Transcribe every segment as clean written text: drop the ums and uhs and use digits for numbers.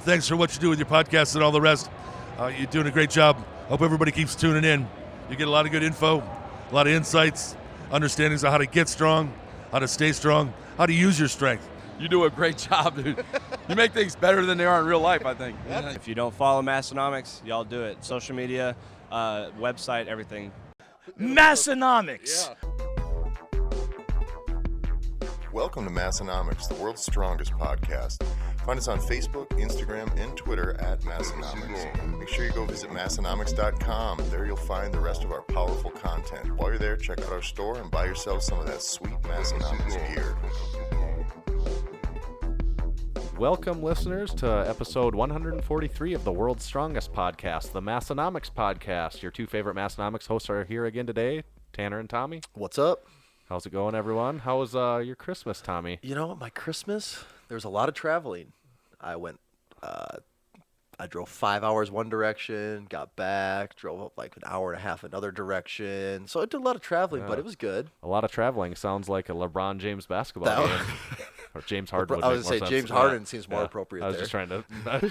Thanks for what you do with your podcast and all the rest. You're doing a great job. Hope everybody keeps tuning in. You get a lot of good info, a lot of insights, understandings of how to get strong, how to stay strong, how to use your strength. You do a great job, dude. You make things better than they are in real life, I think. Yeah. If you don't follow Massenomics, y'all do it. Social media, website, everything. Massenomics. Yeah. Welcome to Massenomics, the world's strongest podcast. Find us on Facebook, Instagram, and Twitter at Massenomics. Make sure you go visit Massenomics.com. There you'll find the rest of our powerful content. While you're there, check out our store and buy yourself some of that sweet Massenomics gear. Welcome, listeners, to episode 143 of the world's strongest podcast, the Massenomics podcast. Your two favorite Massenomics hosts are here again today, Tanner and Tommy. What's up? How's it going, everyone? How was your Christmas, Tommy? You know, my Christmas, there was a lot of traveling. I drove 5 hours one direction, got back, drove up like an hour and a half another direction. So I did a lot of traveling, but it was good. A lot of traveling sounds like a LeBron James basketball game. Or James Harden. I was going to say James Harden seems more appropriate I was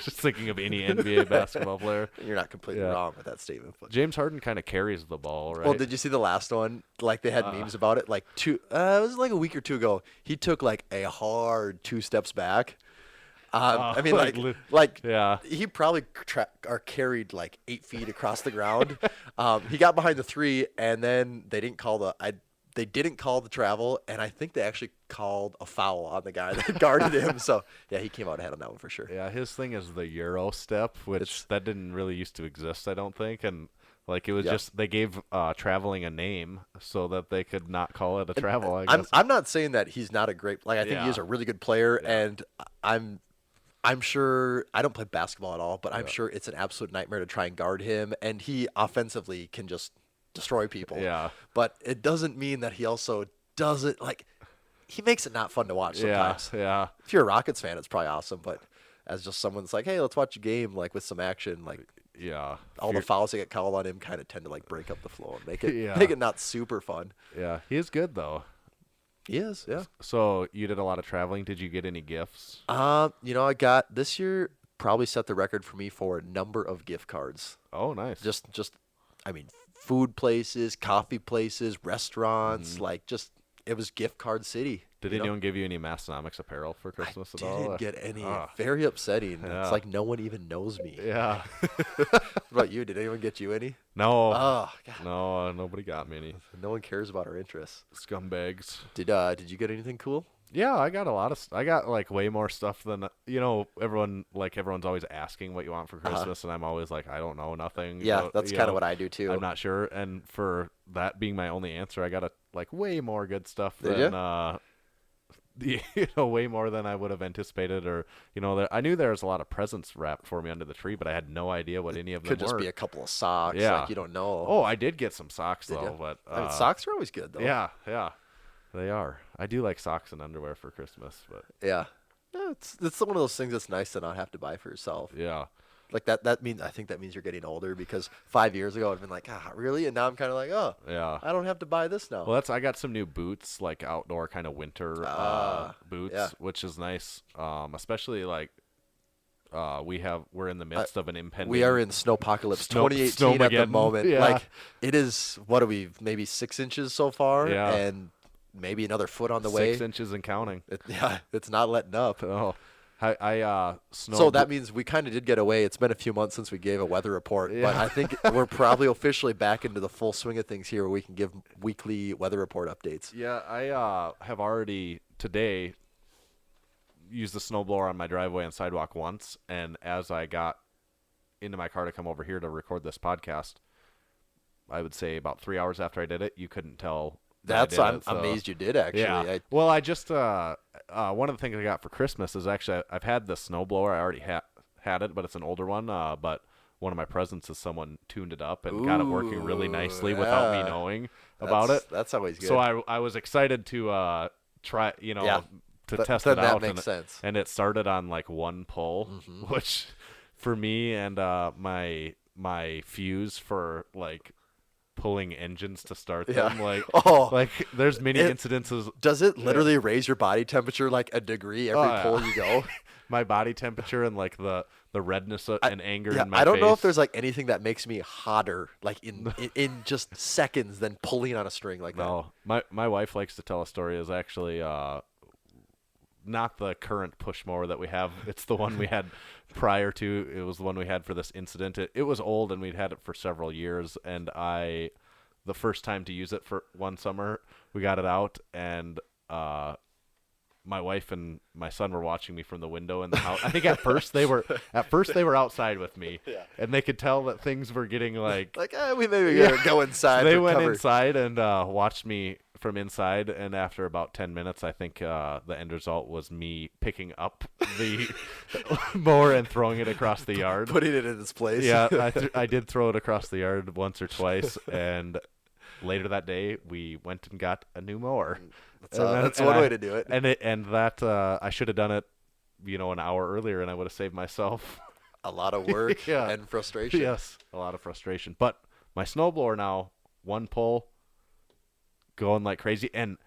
just thinking of any NBA basketball player. You're not completely wrong with that statement. But James Harden kind of carries the ball, right? Well, did you see the last one? Like they had memes about it. Like it was like a week or two ago. He took like a hard 2 steps back. I mean, he probably carried like 8 feet across the ground. He got behind the 3, and then they didn't call the travel, and I think they actually called a foul on the guy that guarded him. So, yeah, he came out ahead on that one for sure. Yeah, his thing is the Euro step, which that didn't really used to exist, I don't think. And, like, it was just they gave traveling a name so that they could not call it a travel, I guess. I'm not saying that he's not a great – like, I think he is a really good player, and I'm sure – I don't play basketball at all, but I'm sure it's an absolute nightmare to try and guard him, and he offensively can just – destroy people. Yeah. But it doesn't mean that he also doesn't he makes it not fun to watch sometimes. Yeah. If you're a Rockets fan, it's probably awesome, but as just someone that's like, hey, let's watch a game like with some action, all the fouls that get called on him kind of tend to like break up the flow and make it not super fun. Yeah. He is good though. He is, yeah. So you did a lot of traveling. Did you get any gifts? I got this year probably set the record for me for a number of gift cards. Oh, nice. Food places, coffee places, restaurants, it was gift card city. Did anyone give you any Massenomics apparel for Christmas at all? I didn't get any. Very upsetting. Yeah. It's like no one even knows me. Yeah. What about you? Did anyone get you any? No. Oh, God. No, nobody got me any. No one cares about our interests. Scumbags. Did you get anything cool? Yeah, I got a lot of I got like way more stuff than everyone's always asking what you want for Christmas, and I'm always like, I don't know, nothing. Yeah, that's kind of what I do too. I'm not sure, and for that being my only answer, I got way more good stuff than way more than I would have anticipated, or I knew there was a lot of presents wrapped for me under the tree, but I had no idea what any of them were. Could just be a couple of socks. Yeah. You don't know. Oh, I did get some socks though, but socks are always good though. Yeah. They are. I do like socks and underwear for Christmas, but yeah, it's one of those things that's nice to not have to buy for yourself. Yeah, like that means I think that means you're getting older, because 5 years ago I'd been like, really, and now I'm kind of like, yeah, I don't have to buy this now. Well, I got some new boots, like outdoor kind of winter boots, which is nice, especially we're in the midst of an impending. We are in Snowpocalypse 2018 at the moment. Yeah. Like it is. What are we? Maybe 6 inches so far, yeah, and maybe another foot on the way. 6 inches and counting. It's not letting up. Oh, So that means we kind of did get away. It's been a few months since we gave a weather report, but I think we're probably officially back into the full swing of things here, where we can give weekly weather report updates. Yeah, I have already today used the snowblower on my driveway and sidewalk once, and as I got into my car to come over here to record this podcast, I would say about 3 hours after I did it, you couldn't tell. I'm amazed you did, actually. Yeah. Well, I just one of the things I got for Christmas is actually I've had the snowblower. I already had it, but it's an older one. But one of my presents is someone tuned it up and got it working really nicely without me knowing about it. That's always good. So I was excited to try, to test it out. That makes sense. And it started on like one pull, which for me and my fuse for like pulling engines to start Yeah. them. Like, Oh. like there's many incidences. Does it literally raise your body temperature like a degree every yeah. pull you go? My body temperature and like the redness and anger in my I don't know if face. there's like anything that makes me hotter like in just seconds than pulling on a string like that. No, my wife likes to tell a story. Is actually not the current push mower that we have. It's the one we had prior to. It was the one we had for this incident. It was old and we'd had it for several years. And the first time to use it for one summer, we got it out and my wife and my son were watching me from the window in the house. I think at first they were outside with me, and they could tell that things were getting like we maybe gotta go inside. They for went cover. inside and watched me from inside, and after about 10 minutes, I think the end result was me picking up the mower and throwing it across the yard, putting it in its place. Yeah, I did throw it across the yard once or twice, and later that day we went and got a new mower. That's one way to do it. And that I should have done it, an hour earlier, and I would have saved myself a lot of work and frustration. Yes, a lot of frustration. But my snowblower now, one pull, going like crazy, and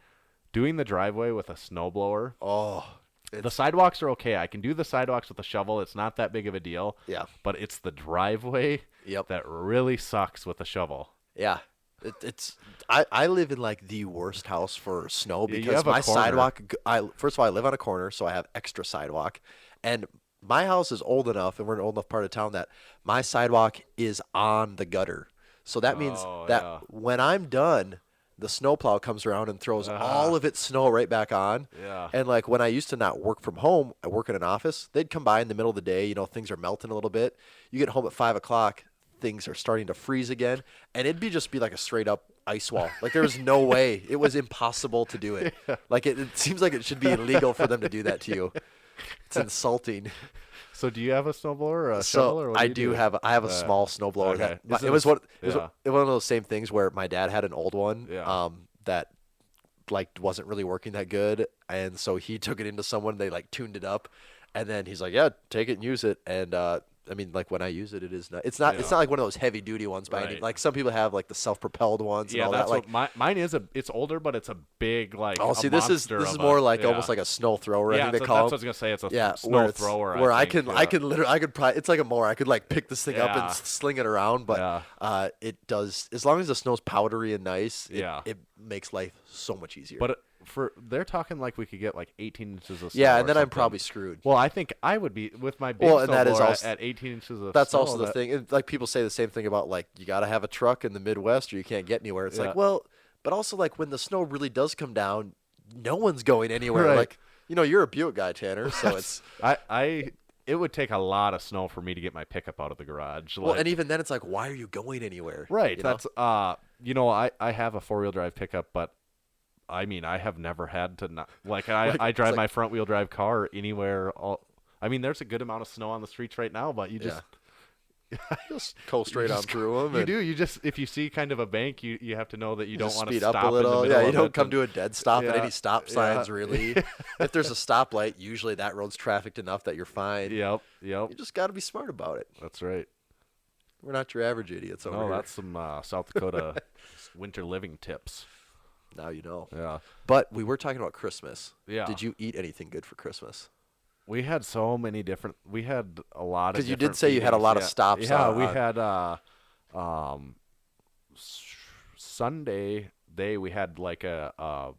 doing the driveway with a snowblower. Oh, the sidewalks are okay. I can do the sidewalks with a shovel. It's not that big of a deal. Yeah. But it's the driveway that really sucks with a shovel. Yeah. I live in like the worst house for snow because my corner. sidewalk. First of all, I live on a corner, so I have extra sidewalk, and my house is old enough, and we're in an old enough part of town that my sidewalk is on the gutter. So that means that when I'm done, the snowplow comes around and throws all of its snow right back on. Yeah. And like when I used to not work from home, I work in an office. They'd come by in the middle of the day. Things are melting a little bit. You get home at 5 o'clock. Things are starting to freeze again, and it'd just be like a straight up ice wall. Like there was no way. It was impossible to do it. Like it seems like it should be illegal for them to do that to you. It's insulting. So do you have a snowblower or a shovel? Or what I do have a small snowblower. Okay. It was one of those same things where my dad had an old one that like wasn't really working that good, and so he took it into someone. They like tuned it up, and then he's like, "Yeah, take it and use it." And I mean, like when I use it, it's not like one of those heavy duty ones by any. Like some people have like the self-propelled ones. Yeah, and all that's that. what mine is. It's older, but it's a big like. Oh, see, this is more like almost like a snow thrower. I think they call that's it. what I was gonna say. It's a snow thrower. Where I can literally probably it's like a mower. I could like pick this thing up and sling it around, but it does as long as the snow's powdery and nice. It makes life so much easier. But they're talking like we could get like 18 inches of snow. Yeah, and then I'm probably screwed. Well, I think I would be with my big snowblower at 18 inches of snow. That's also the thing. And like people say the same thing about like you got to have a truck in the Midwest or you can't get anywhere. It's like, well, but also like when the snow really does come down, no one's going anywhere. Right. Like, you're a Buick guy, Tanner, so it's it would take a lot of snow for me to get my pickup out of the garage. Well, and even then it's like, why are you going anywhere? Right. That's I have a 4-wheel drive pickup, but I mean, I have never had to I drive my front wheel drive car anywhere. I mean, there's a good amount of snow on the streets right now, but you just go straight on through them. You do. You just if you see kind of a bank, you have to know that you don't want to speed stop up a little. in the middle you don't of come to a dead stop at any stop signs really. If there's a stoplight, usually that road's trafficked enough that you're fine. Yep. You just got to be smart about it. That's right. We're not your average idiots over here. No, that's some South Dakota winter living tips. Now you know. Yeah. But we were talking about Christmas. Yeah. Did you eat anything good for Christmas? We had so many different. We had a lot of. Because you did say you had a lot of stops. Yeah, we had Sunday day. We had like a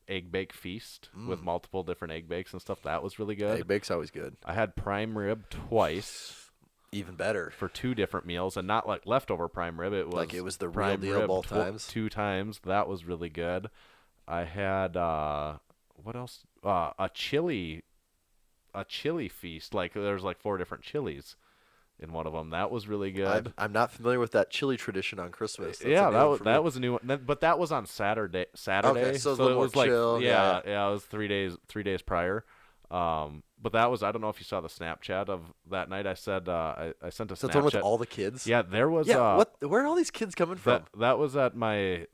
egg bake feast with multiple different egg bakes and stuff. That was really good. Egg bake's always good. I had prime rib twice. Even better. For 2 different meals, and not like leftover prime rib. It was the real deal both times. 2 times. That was really good. I had what else? A chili feast. Like there's like 4 different chilies in one of them. That was really good. I'm not familiar with that chili tradition on Christmas. That was a new one. But that was on Saturday. Okay, so it was like chill. Yeah, it was 3 days prior. But that was, I don't know if you saw the Snapchat of that night. I said I sent a Snapchat. That's one with all the kids. Yeah, there was. Yeah, where are all these kids coming from? That was at my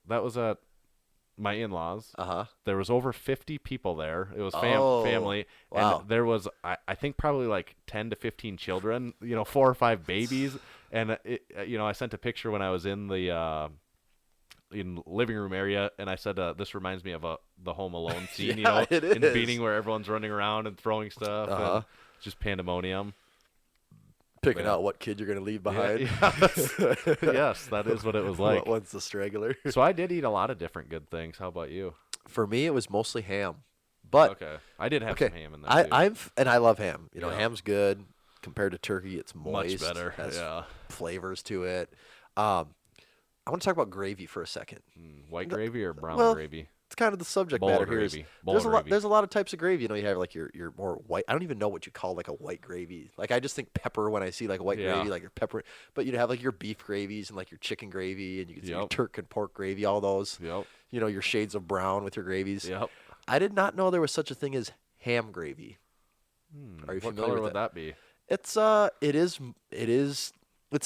in-laws. There was over 50 people there. It was family, wow. And there was I think probably like 10 to 15 children. 4 or 5 babies, And I sent a picture when I was in the living room area, and I said this reminds me of the Home Alone scene, it in the is. beating where everyone's running around and throwing stuff, and just pandemonium. Picking out what kid you're going to leave behind. Yes, that is what it was like. What one's the straggler? So I did eat a lot of different good things. How about you? For me, it was mostly ham. But Okay, I did have some ham in there too. I love ham. Yeah. Ham's good compared to turkey. It's moist. Much better. Has Yeah. flavors to it. I want to talk about gravy for a second. White gravy or brown well, gravy? It's kind of the subject Bowl matter of here. gravy. There's a lot of types of gravy. You have like your more white. I don't even know what you call like a white gravy. Like I just think pepper when I see like white gravy, like your pepper. But you'd have like your beef gravies and like your chicken gravy, and you can see your turk and pork gravy, all those. Yep. Your shades of brown with your gravies. Yep. I did not know there was such a thing as ham gravy. Are you What familiar color with would that be? It's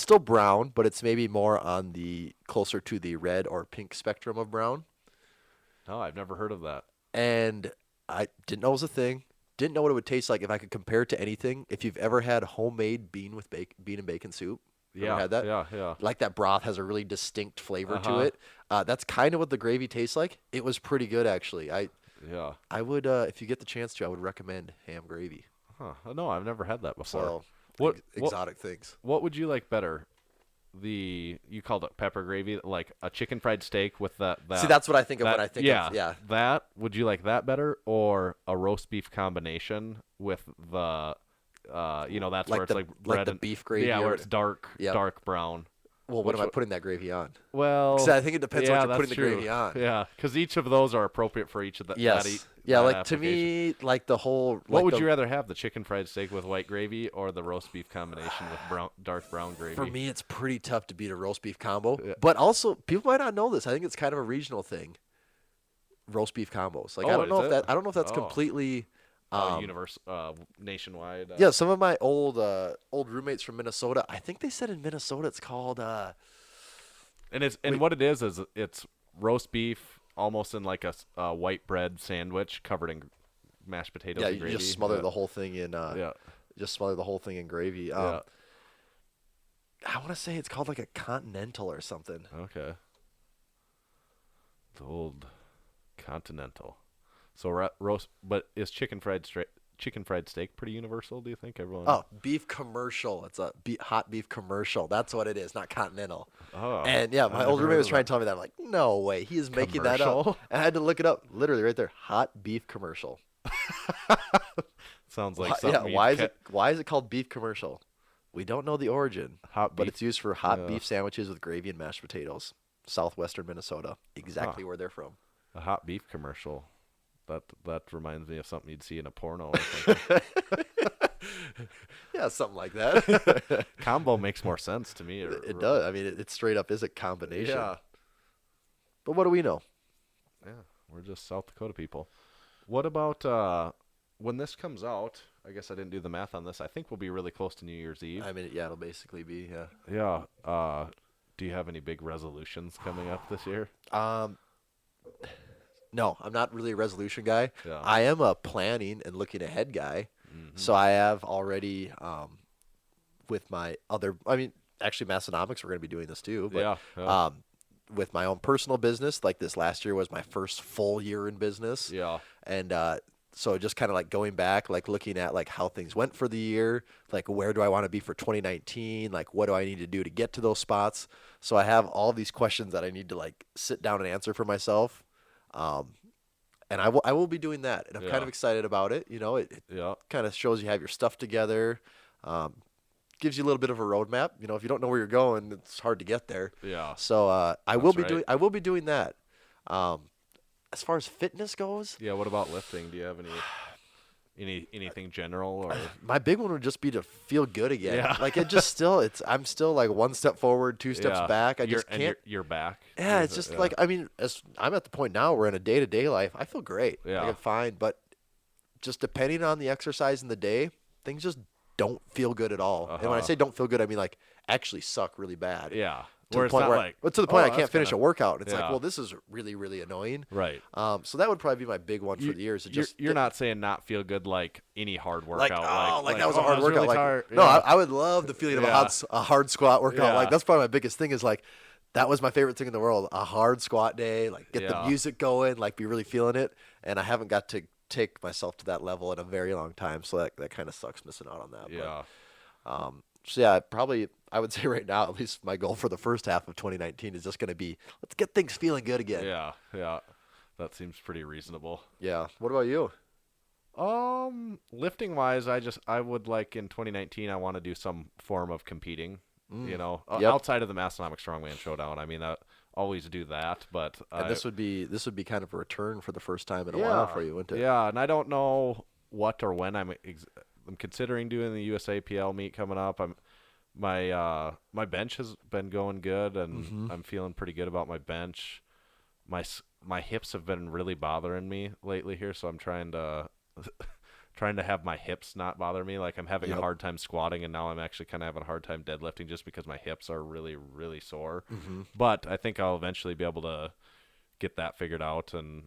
still brown, but it's maybe more on the closer to the red or pink spectrum of brown. No, I've never heard of that. And I didn't know it was a thing. Didn't know what it would taste like if I could compare it to anything. If you've ever had homemade bean and bacon soup, ever had that? Yeah. Like that broth has a really distinct flavor to it. That's kind of what the gravy tastes like. It was pretty good actually. I would, if you get the chance to, I would recommend ham gravy. Huh. No, I've never had that before. So, exotic things. What would you like better? You called it pepper gravy, like a chicken fried steak with that. See, that's what I think of when I think of, yeah. That, would you like that better, or a roast beef combination with the, that's where it's like red the beef gravy? Yeah, where it's dark brown. Well, what am I putting that gravy on? Well, because I think it depends on what you're putting the gravy on. Yeah, because each of those are appropriate for each of the. Yes. To me, like the whole. What would you rather have, the chicken fried steak with white gravy or the roast beef combination with dark brown gravy? For me, it's pretty tough to beat a roast beef combo. Yeah. But also, people might not know this. I think it's kind of a regional thing. Roast beef combos. Like I don't know if that's completely. Nationwide. Yeah, some of my old roommates from Minnesota, I think they said in Minnesota it's called. What it is it's roast beef almost in like a white bread sandwich covered in mashed potatoes. Yeah, and gravy. You just smother the whole thing in. Just smother the whole thing in gravy. I want to say it's called like a continental or something. Okay. The old continental. So roast, but is chicken fried steak pretty universal? Do you think everyone? Oh, beef commercial. It's a hot beef commercial. That's what it is, not continental. Oh. And yeah, my old roommate was trying to tell me that. I'm like, no way, he is making that up. And I had to look it up. Literally right there, hot beef commercial. Sounds like something. Yeah. Why is it called beef commercial? We don't know the origin. But it's used for hot beef sandwiches with gravy and mashed potatoes. Southwestern Minnesota, exactly where they're from. A hot beef commercial. That reminds me of something you'd see in a porno or something. Yeah, something like that. Combo makes more sense to me. It does. I mean, it straight up is a combination. Yeah. But what do we know? Yeah, we're just South Dakota people. What about when this comes out? I guess I didn't do the math on this. I think we'll be really close to New Year's Eve. I mean, yeah, it'll basically be, Yeah. Do you have any big resolutions coming up this year? No, I'm not really a resolution guy. Yeah. I am a planning and looking ahead guy. Mm-hmm. So I have already, with my other, actually Massenomics, we're going to be doing this too. But, with my own personal business, like this last year was my first full year in business. Yeah. And so just kind of like going back, like looking at like how things went for the year, like where do I want to be for 2019? Like what do I need to do to get to those spots? So I have all these questions that I need to like sit down and answer for myself. And I will be doing that, and I'm kind of excited about it. It kind of shows you have your stuff together, gives you a little bit of a roadmap. If you don't know where you're going, it's hard to get there. Yeah. So I will be doing that. As far as fitness goes, yeah. What about lifting? Do you have anything general or? My big one would just be to feel good again. Yeah. Like I'm still like one step forward, two steps back. I just can't. You're back. Yeah, it's just like, as I'm at the point now where in a day-to-day life, I feel great. Yeah. Like I'm fine, but just depending on the exercise in the day, things just don't feel good at all. And when I say don't feel good, I mean like actually suck really bad. Yeah. To Where the it's point not where, like, to the point I that's can't finish kinda- a workout. It's like, Yeah. well, this is really, really annoying. Right. So that would probably be my big one for the years. You're not saying not feel good like any hard workout. That was a hard workout. Really Like, tired. no, Yeah. I would love the feeling of a hard squat workout. Yeah. Like that's probably my biggest thing is like, that was my favorite thing in the world. A hard squat day, like get the music going, like be really feeling it. And I haven't got to take myself to that level in a very long time. So that kind of sucks missing out on that. Yeah. But, so yeah, probably I would say right now, at least my goal for the first half of 2019 is just going to be, let's get things feeling good again. Yeah. Yeah. That seems pretty reasonable. Yeah. What about you? Lifting wise, I would like in 2019, I want to do some form of competing, outside of the Massenomics Strongman Showdown. I mean, I always do that, but And this would be kind of a return for the first time in a while for you, wouldn't it? Yeah. And I don't know what or when I'm considering doing the USAPL meet coming up. My bench has been going good, and I'm feeling pretty good about my bench. My hips have been really bothering me lately here, so I'm trying to have my hips not bother me. Like I'm having a hard time squatting, and now I'm actually kind of having a hard time deadlifting just because my hips are really, really sore. But I think I'll eventually be able to get that figured out, and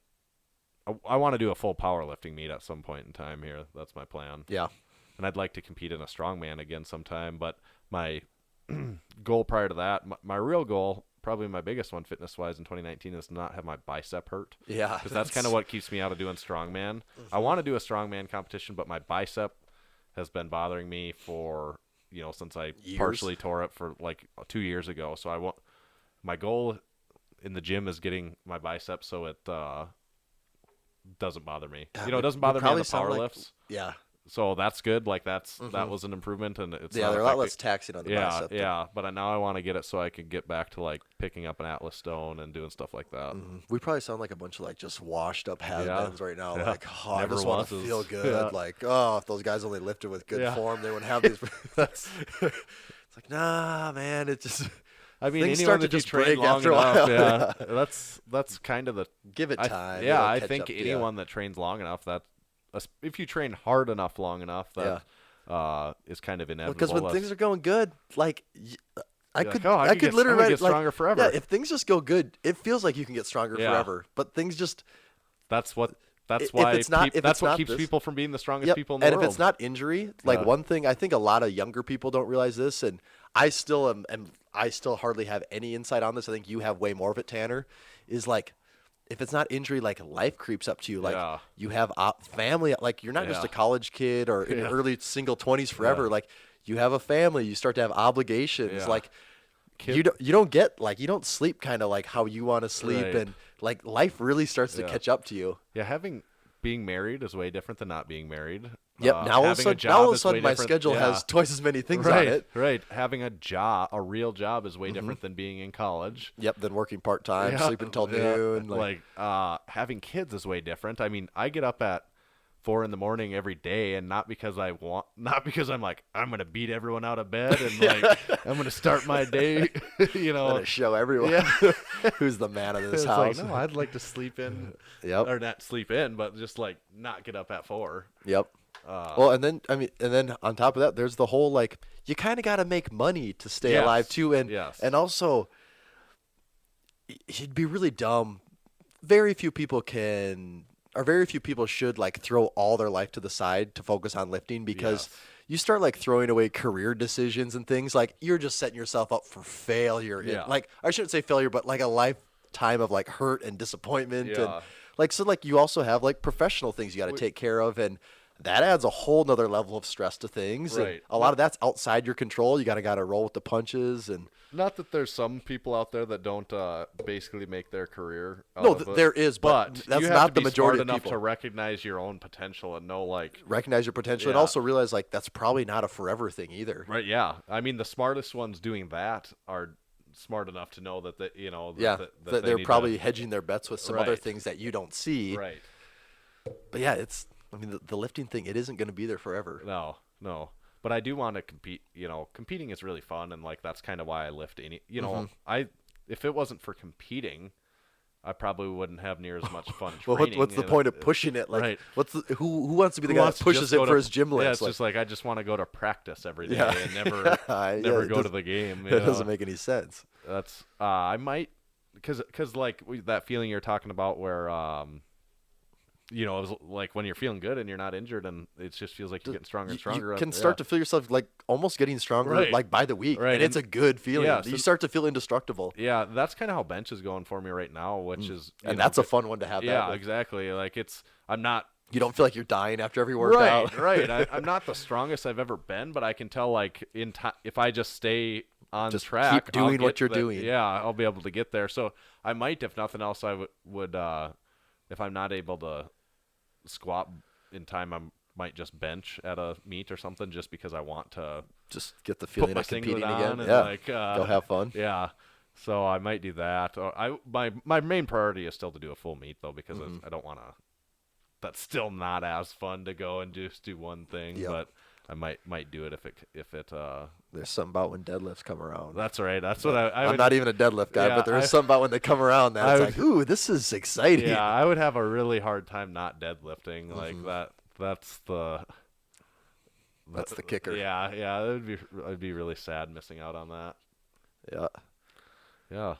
I want to do a full powerlifting meet at some point in time here. That's my plan. Yeah. And I'd like to compete in a strongman again sometime. But my goal prior to that, my real goal, probably my biggest one fitness-wise in 2019, is to not have my bicep hurt. Yeah. Because that's kind of what keeps me out of doing strongman. I want to do a strongman competition, but my bicep has been bothering me for, since I partially tore it for like 2 years ago. So my goal in the gym is getting my bicep so it doesn't bother me. It doesn't bother me on the power lifts. Yeah. So that's good. Like that was an improvement, and it's they're a lot less taxing on the bicep. Yeah, but now I want to get it so I can get back to like picking up an Atlas stone and doing stuff like that. We probably sound like a bunch of like just washed up has-beens right now. Yeah. Like, I Never just want to was. feel good. Yeah. Like, if those guys only lifted with good form, they wouldn't have these. It's like, nah, man. It just. I mean, things anyone start to that you just train break long after a enough, while. that's kind of the. Give it time. I think anyone that trains long enough, if you train hard enough, long enough, that is kind of inevitable. Because when things are going good, like I could get literally get stronger forever. Yeah, if things just go good, it feels like you can get stronger forever. But things just. That's why that's what keeps people from being the strongest people in the world. And if it's not injury, like one thing I think a lot of younger people don't realize this, and I still hardly have any insight on this. I think you have way more of it, Tanner. Is like, if it's not injury, like life creeps up to you. Like you have family. Like you're not just a college kid or in your early single 20s forever. Yeah. Like you have a family. You start to have obligations. Yeah. Like you don't get like you don't sleep kind of like how you want to sleep, Right. and like life really starts to catch up to you. Yeah, being married is way different than not being married. Yep. Now all of a sudden, my schedule has twice as many things on it. Right. Having a real job, is way different than being in college. Yep. Then working part time, sleeping till noon. Like having kids is way different. I mean, I get up at 4 a.m. every day, and not because I'm like, I'm gonna beat everyone out of bed and like I'm gonna start my day. Gonna show everyone who's the man of this house. Like, no, I'd like to sleep in. Yep. Or not sleep in, but just like not get up at 4. Yep. Well, and then on top of that, there's the whole like you kind of got to make money to stay alive too, and also it'd be really dumb. Very few people should like throw all their life to the side to focus on lifting, because you start like throwing away career decisions and things, like you're just setting yourself up for failure. Like I shouldn't say failure, but like a lifetime of like hurt and disappointment, and like so like you also have like professional things you got to take care of, and that adds a whole nother level of stress to things. Right. And a lot of that's outside your control. You got to roll with the punches. And not that there's some people out there that don't basically make their career. There is, but that's you have not to the be majority smart of enough people. To recognize your own potential and know like recognize your potential, and also realize like that's probably not a forever thing either. Right. Yeah. I mean, the smartest ones doing that are smart enough to know that that they're probably hedging their bets with some other things that you don't see. Right. But yeah, the lifting thing, it isn't going to be there forever. No. But I do want to compete. Competing is really fun, and like that's kind of why I lift. If it wasn't for competing, I probably wouldn't have near as much fun Well, training. what's the point of pushing it? Like, right. Who wants to be the Who guy wants that to pushes just it go for his gym list? Yeah, it's just like I just want to go to practice every day and never it go to the game. That doesn't make any sense. That's I might because like that feeling you're talking about where it was like when you're feeling good and you're not injured and it just feels like you're getting stronger and stronger. You can start to feel yourself like almost getting stronger like by the week, and it's a good feeling. Yeah, you start to feel indestructible. Yeah, that's kind of how bench is going for me right now, which is that's a fun one to have. Yeah, exactly. Like I'm not. You don't feel like you're dying after every workout. Right. I'm not the strongest I've ever been, but I can tell like if I just stay on track, keep doing what you're doing. Yeah, I'll be able to get there. So I might, if nothing else, I would if I'm not able to squat in time, I might just bench at a meet or something, just because I want to just get the feeling of competing again. And go have fun. Yeah. So I might do that. Or my main priority is still to do a full meet though, because I don't want to. That's still not as fun to go and just do one thing, but I might do it if it. There's something about when deadlifts come around. That's right. That's what I'm not even a deadlift guy, but there's something about when they come around that's like, ooh, this is exciting. Yeah, I would have a really hard time not deadlifting like that. That's the kicker. Yeah. I'd be really sad missing out on that. Yeah.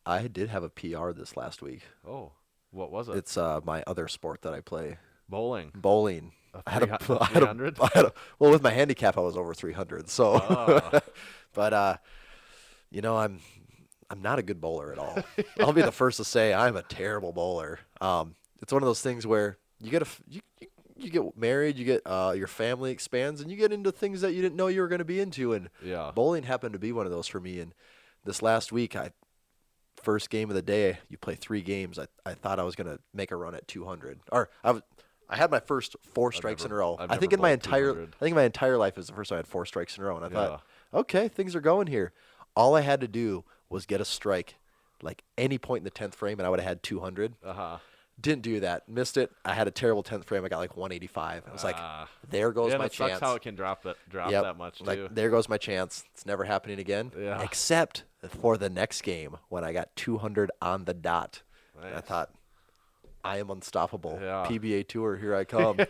I did have a PR this last week. Oh, what was it? It's my other sport that I play. Bowling. I had a 300. Well, with my handicap, I was over 300. So, but I'm not a good bowler at all. I'll be the first to say I'm a terrible bowler. It's one of those things where you get married, you get your family expands, and you get into things that you didn't know you were going to be into. And bowling happened to be one of those for me. And this last week, first game of the day, you play 3 games. I thought I was going to make a run at 200, or I had my first 4 strikes in a row. I think in my entire life is the first time I had 4 strikes in a row, and I thought, okay, things are going here. All I had to do was get a strike, like any point in the 10th frame, and I would have had 200. Didn't do that. Missed it. I had a terrible 10th frame. I got like 185. I was like, there goes my chance. That's how it can drop that much, too. Like, there goes my chance. It's never happening again. Yeah. Except for the next game when I got 200 on the dot. Nice. And I thought, I am unstoppable. Yeah. PBA Tour, here I come.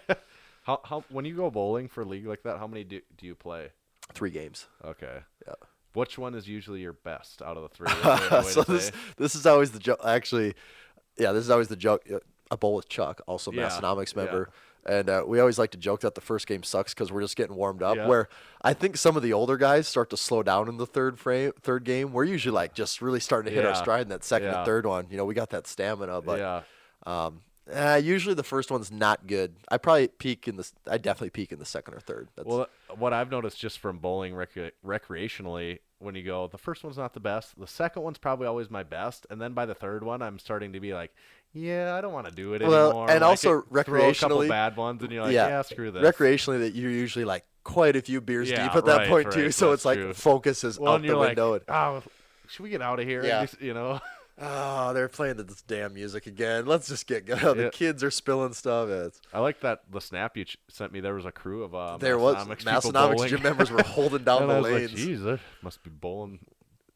How when you go bowling for a league like that, how many do you play? 3 games. Okay. Yeah. Which one is usually your best out of the 3? So this is always the joke. Actually, this is always the joke. I bowl with Chuck, also Massenomics member. And we always like to joke that the first game sucks because we're just getting warmed up. Where I think some of the older guys start to slow down in the third game. We're usually like just really starting to hit our stride in that second and third one. We got that stamina, but usually the first one's not good. I definitely peak in the second or third. Well, what I've noticed just from bowling recreationally, when you go, the first one's not the best. The second one's probably always my best, and then by the third one, I'm starting to be like, I don't want to do it anymore. And also throw recreationally, a couple bad ones, and you're like, screw this. Recreationally, that you're usually like quite a few beers deep at that point too. So it's like focus is out the window. Like, should we get out of here? Yeah. Oh, they're playing this damn music again. Let's just get going. The kids are spilling stuff. I like that the snap you sent me. There was a crew of Massenomics gym members were holding down the lanes. Like, geez, they must be bowling.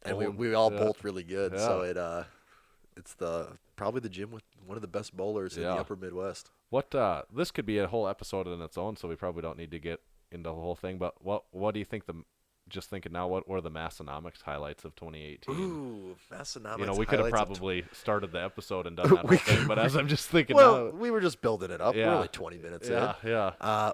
And we all bolt really good. So it's probably the gym with one of the best bowlers in the upper Midwest. This could be a whole episode in its own, so we probably don't need to get into the whole thing. But what do you think just thinking now, what were the Massenomics highlights of 2018? Ooh, Massenomics. We could have probably started the episode and done that whole thing, but as I'm just thinking now, we were just building it up. We're only 20 minutes in. Yeah.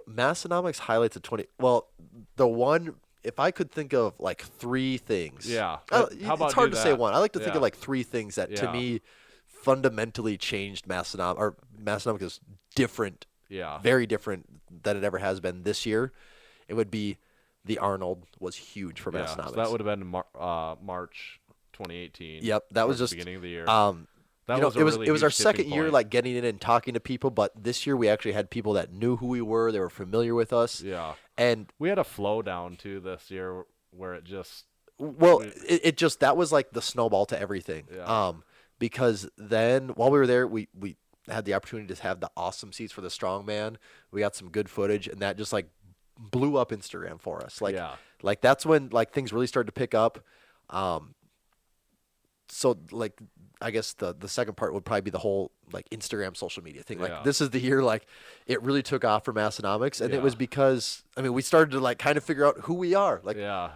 Massenomics highlights of 20. Well, the one, if I could think of like 3 things. Yeah. It's hard to say one. I like to think of like 3 things that to me fundamentally changed Massenomics. Or Massenomics is different. Yeah. Very different than it ever has been this year. It would be the Arnold was huge for Massenomics. So that would have been March 2018. Yep, that was just the beginning of the year. It was our second year like getting in and talking to people, but this year we actually had people that knew who we were, they were familiar with us. Yeah. And we had a flow down too this year where it just it just that was like the snowball to everything. Yeah. Because then while we were there, we had the opportunity to have the awesome seats for the strongman. We got some good footage, and that just like blew up Instagram for us. Like that's when like things really started to pick up. so like I guess the second part would probably be the whole like Instagram social media thing. Like Yeah. this is the year like it really took off for Massenomics, and Yeah. it was because we started to like kind of figure out who we are. Like Yeah.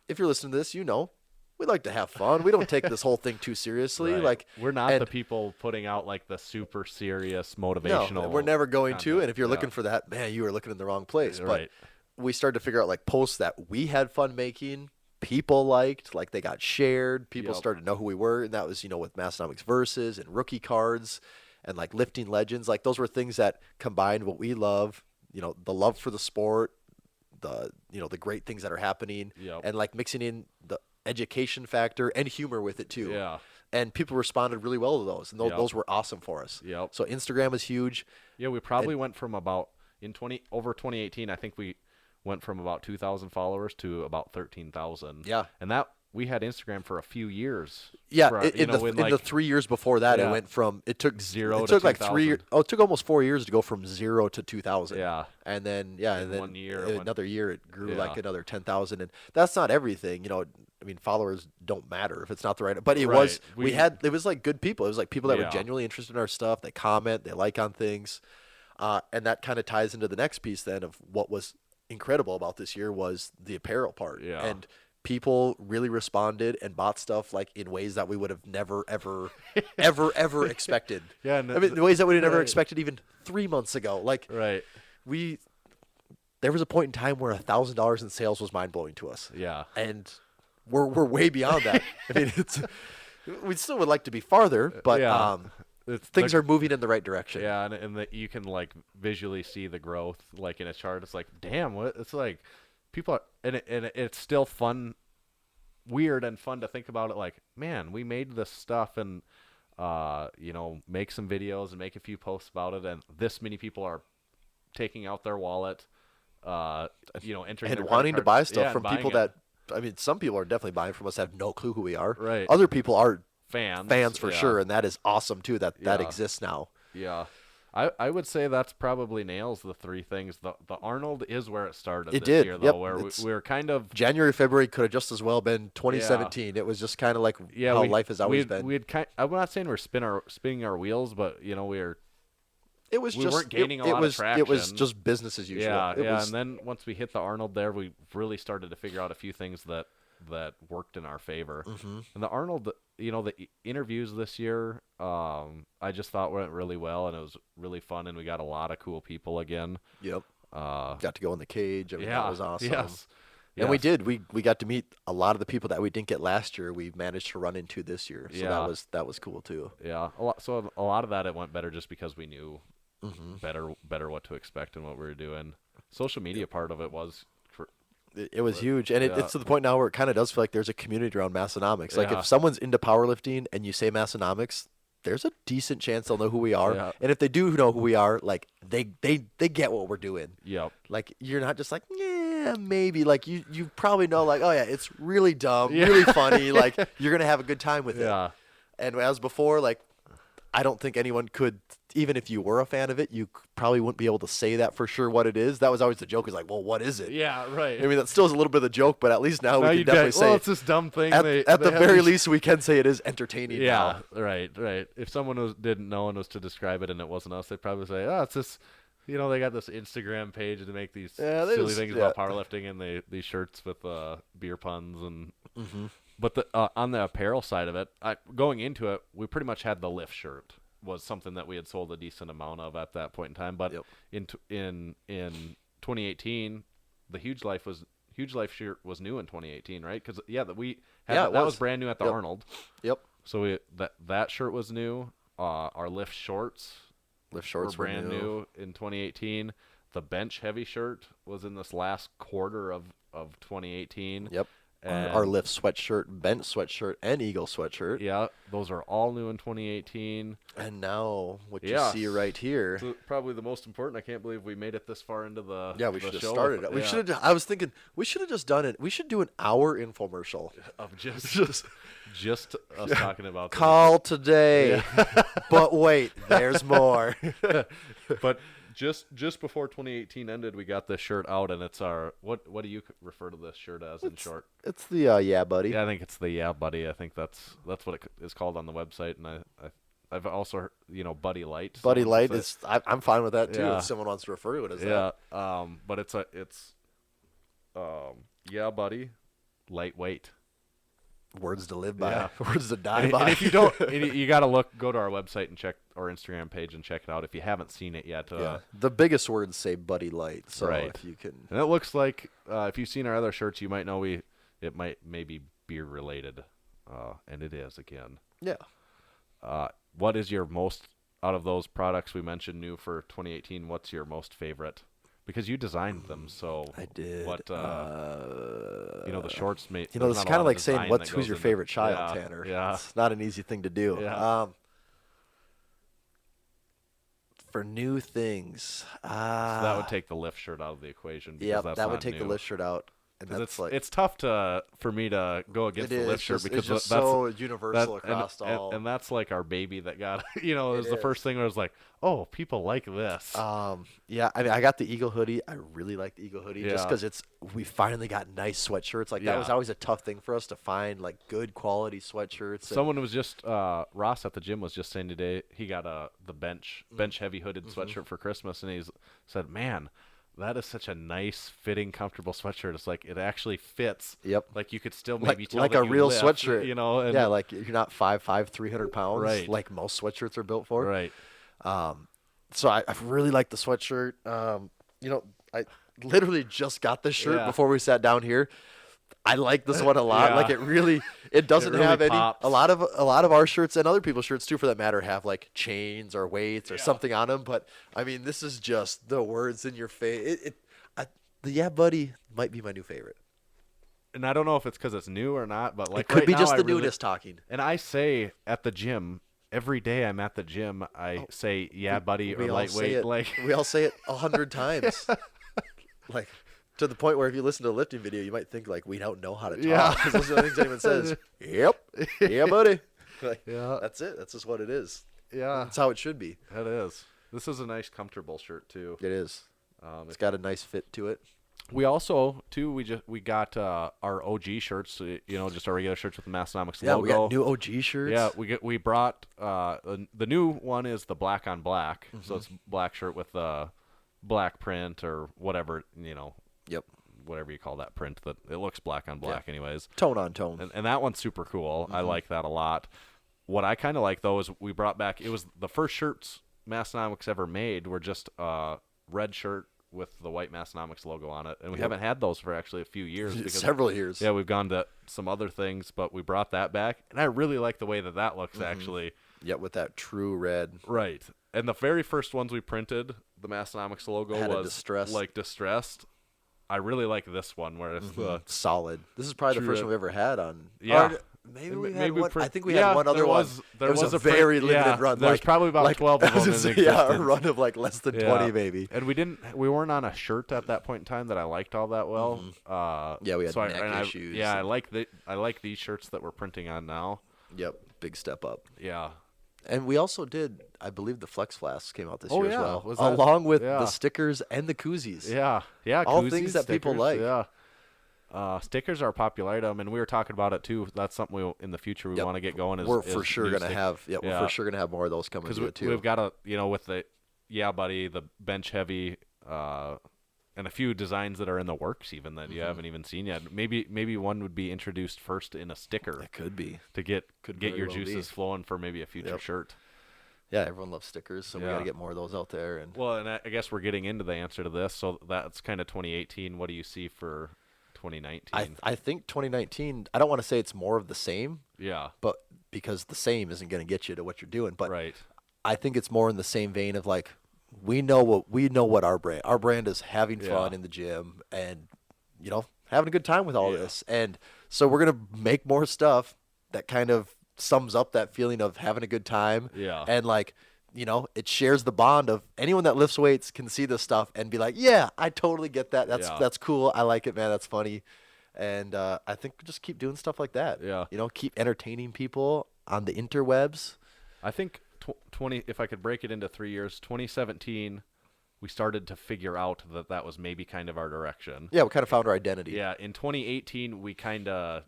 if you're listening to this, we like to have fun. We don't take this whole thing too seriously. Right. Like we're not and- the people putting out like the super serious motivational. No, we're never going to. content. And if you're Yeah. looking for that, man, you are looking in the wrong place. Right. But we started to figure out like posts that we had fun making, people liked, like they got shared, people Yep. started to know who we were, and that was with Massenomics Versus and rookie cards and like lifting legends. Like those were things that combined what we love, the love for the sport, the the great things that are happening, Yep. and like mixing in the education factor and humor with it too. Yeah. And people responded really well to those, and Yep. those were awesome for us. Yep. So Instagram is huge. Yeah, we probably went from about over 2018. I think we went from about 2,000 followers to about 13,000. Yeah. And that we had Instagram for a few years. Yeah, for, in the 3 years before that, Yeah. it went from it took 0 It to took like 2,000. 3 years. Oh, it took almost 4 years to go from 0 to 2,000. Yeah. and then In 1 year, it went- another year, it grew Yeah. like another 10,000, and that's not everything. Followers don't matter if it's not the right. But it was Right. it was like good people. It was like people that were Yeah. genuinely interested in our stuff. They comment, they like on things, and that kind of ties into the next piece then of what was incredible about this year was the apparel part. Yeah. And people really responded and bought stuff like in ways that we would have never, ever, ever expected. Yeah, and the ways that we never right. expected even 3 months ago. Like Right. there was a point in time where $1,000 in sales was mind blowing to us. Yeah. And we're way beyond that. We still would like to be farther, but Yeah. things are moving in the right direction. Yeah, and that you can like visually see the growth like in a chart. It's like, damn, what it's like people are, and it's still fun, weird and fun to think about it. Like, man, we made this stuff and make some videos and make a few posts about it, and this many people are taking out their wallet, entering And their wanting to credit buy card- stuff yeah, from and people buying that, some people are definitely buying from us that have no clue who we are. Right. Other people are fans for yeah. sure, and that is awesome too that Yeah. exists now. Yeah. I would say that's probably nails the three things. The Arnold is where it started It this did, year, though, yep. where It's- we were kind of January, February could have just as well been 2017. It was just kind of like how life has always been. I'm not saying we're spinning our wheels, but we were. It was we just weren't gaining a it lot was of it was traction. just business as usual. Yeah, It was- and then once we hit the Arnold there, we really started to figure out a few things that worked in our favor. Mm-hmm. And the Arnold, the interviews this year, I just thought went really well, and it was really fun, and we got a lot of cool people again. Yep. Got to go in the cage. Yeah, That was awesome. Yes. And we Yes. did. We got to meet a lot of the people that we didn't get last year. We managed to run into this year. So Yeah. that was cool too. Yeah, so a lot of that it went better just because we knew Mm-hmm. better what to expect and what we were doing. Social media part of it was It was huge, and Yeah. it's to the point now where it kind of does feel like there's a community around Massenomics. Like Yeah. if someone's into powerlifting and you say Massenomics, there's a decent chance they'll know who we are. Yeah. And if they do know who we are, like they get what we're doing. yep. Like you're not just like, yeah, maybe. Like you probably know, like, oh yeah, it's really dumb, Yeah. really funny. Like you're gonna have a good time with Yeah. it. And as before, like I don't think anyone could, even if you were a fan of it, you probably wouldn't be able to say that for sure what it is. That was always the joke. Is like, well, what is it? Yeah, right. I mean, that still is a little bit of the joke, but at least now we you can definitely say well, it's this dumb thing. at they the have very these- least we can say it is entertaining. Yeah, now. right. If someone didn't know and was to describe it and it wasn't us, they'd probably say, "Oh, it's this." They got this Instagram page to make these Yeah, they silly just- things yeah. about powerlifting and these shirts with beer puns and. Mm-hmm. But on the apparel side of it, going into it, we pretty much had the lift shirt was something that we had sold a decent amount of at that point in time. But Yep. in 2018, the Huge Life shirt was new in 2018, right? Because that it was was. brand new at the Yep. Arnold. Yep. So that shirt was new. Our lift shorts Lift shorts were brand new in 2018. The bench heavy shirt was in this last quarter of 2018. Yep. And Our lift sweatshirt, bench sweatshirt, and eagle sweatshirt. yeah, those are all new in 2018. And now what Yes. you see right here. So probably the most important. I can't believe we made it this far into the Yeah, we the should have show started with it. We should have. I was thinking we should have just done it. We should do an hour infomercial. of just us talking about this. Call today. But wait, there's more. But just before 2018 ended, we got this shirt out, and it's our what do you refer to this shirt as in short? It's the Yeah Buddy. Yeah, I think it's the Yeah Buddy. I think that's what it is called on the website, and I've also heard, Buddy Light. Buddy Light is I'm fine with that too. Yeah. If someone wants to refer to it as yeah, that. but it's Yeah Buddy, lightweight. Words to live by. Yeah. Words to die by. And if you don't, you got to go to our website and check our Instagram page and check it out if you haven't seen it yet. The biggest words say Buddy Light, so right. if you can. And it looks like if you've seen our other shirts, you might know it might maybe beer related, and it is again. Yeah. What is your most out of those products we mentioned new for 2018? What's your most favorite? Because you designed them, so I did. What the shorts made. It's kind of like saying who's your favorite child, Tanner. Yeah, it's not an easy thing to do. Yeah. For new things, so that would take the lift shirt out of the equation. Yeah, that's that would not take new. the lift shirt out. And that's it's tough for me to go against the lift shirt because it's just that's so universal across all. And that's like our baby that got it was the first thing where I was like, oh, people like this. Yeah, I mean, I got the Eagle hoodie. I really like the Eagle hoodie just because we finally got nice sweatshirts. Like that was always a tough thing for us to find, like good quality sweatshirts. Someone was just Ross at the gym was just saying today he got the bench heavy hooded sweatshirt for Christmas, and he said, man, that is such a nice, fitting, comfortable sweatshirt. It's like it actually fits. Yep. Like you could still maybe tell like that a you real lift, sweatshirt. And yeah, like you're not 5'5", 300 pounds. Right. Like most sweatshirts are built for. Right. So I really like the sweatshirt. I literally just got this shirt before we sat down here. I like this one a lot. Yeah. Like it doesn't really have any. pops. A lot of our shirts and other people's shirts too, for that matter, have like chains or weights or something on them. But I mean, this is just the words in your face. The Yeah Buddy might be my new favorite. And I don't know if it's because it's new or not, but like it could be now, just the really, newness talking. And I say at the gym every day I'm at the gym, I say Yeah Buddy or lightweight. We all say it 100 times. Like to the point where if you listen to a lifting video, you might think like we don't know how to talk. Yeah. Because those are the things anyone says. Yep. Yeah, buddy. Like, that's it. That's just what it is. Yeah. That's how it should be. It is. This is a nice, comfortable shirt too. It is. It's got a nice fit to it. We also too we got our OG shirts, just our regular shirts with the Massenomics logo. Yeah, we got new OG shirts. Yeah, we brought the new one is the black on black, so it's black shirt with black print or whatever Yep. Whatever you call that print that it looks black on black, anyways. Tone on tone. And that one's super cool. I like that a lot. What I kind of like though is we brought back. It was the first shirts Massenomics ever made were just red shirt with the white Massenomics logo on it, and we haven't had those for actually a few years. Because, several years. Yeah, we've gone to some other things, but we brought that back, and I really like the way that looks actually. Yeah, with that true red. Right, and the very first ones we printed, the Massenomics logo was distressed. I really like this one where it's solid. This is probably the first one we ever had on. Yeah. Maybe we had one. I think we had one other one. There was a very limited run. There's probably about 12 of them in existence. Yeah, a run of like less than 20 maybe. And we weren't on a shirt at that point in time that I liked all that well. Yeah, we had neck issues. Yeah, I like these shirts that we're printing on now. Yep, big step up. Yeah. And we also did, I believe, the Flex Flasks came out this year as well, along with the stickers and the koozies. Yeah, all koozies, things that people like. Yeah. Stickers are a popular item, and we were talking about it too. That's something in the future we want to get going. We're for sure gonna have. Yeah, we're for sure gonna have more of those coming to it too. We've got with the Yeah Buddy, the bench heavy, and a few designs that are in the works even that you haven't even seen yet. Maybe one would be introduced first in a sticker. It could be to get your juices flowing for maybe a future shirt. Yeah, everyone loves stickers, so we got to get more of those out there. And I guess we're getting into the answer to this. So that's kind of 2018. What do you see for 2019? I think 2019, I don't want to say it's more of the same. Yeah. But because the same isn't going to get you to what you're doing. But right. I think it's more in the same vein of like, we know what our brand is having fun in the gym and, having a good time with all this. And so we're going to make more stuff that kind of sums up that feeling of having a good time. Yeah. And like, it shares the bond of anyone that lifts weights can see this stuff and be like, yeah, I totally get that. That's cool. I like it, man. That's funny. And I think just keep doing stuff like that. Yeah. Keep entertaining people on the interwebs. I think 20. If I could break it into 3 years, 2017 we started to figure out that was maybe kind of our direction. Yeah, we kind of found our identity. Yeah, in 2018, we kind of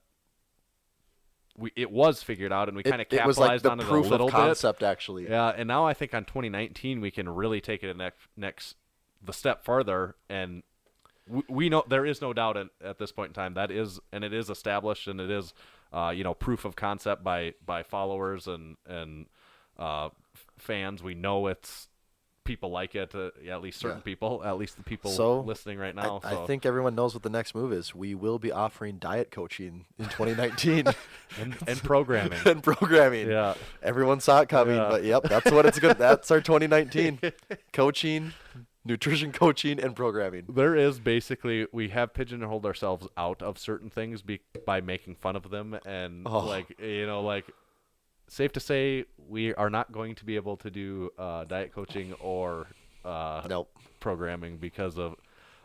it was figured out, and we kind of capitalized on it a little bit. It was like the proof of concept, actually. Yeah, and now I think on 2019 we can really take it the step farther, and we know there is no doubt at this point in time it is established, and it is proof of concept by followers and fans. We know it's people like it, at least certain people, at least the people listening right now. I think everyone knows what the next move is. We will be offering diet coaching in 2019 and programming. And programming. Yeah, everyone saw it coming, but yep, that's what it's good. That's our 2019 coaching. Nutrition coaching and programming. There is basically, we have pigeonholed ourselves out of certain things by making fun of them, and safe to say we are not going to be able to do diet coaching or programming because of,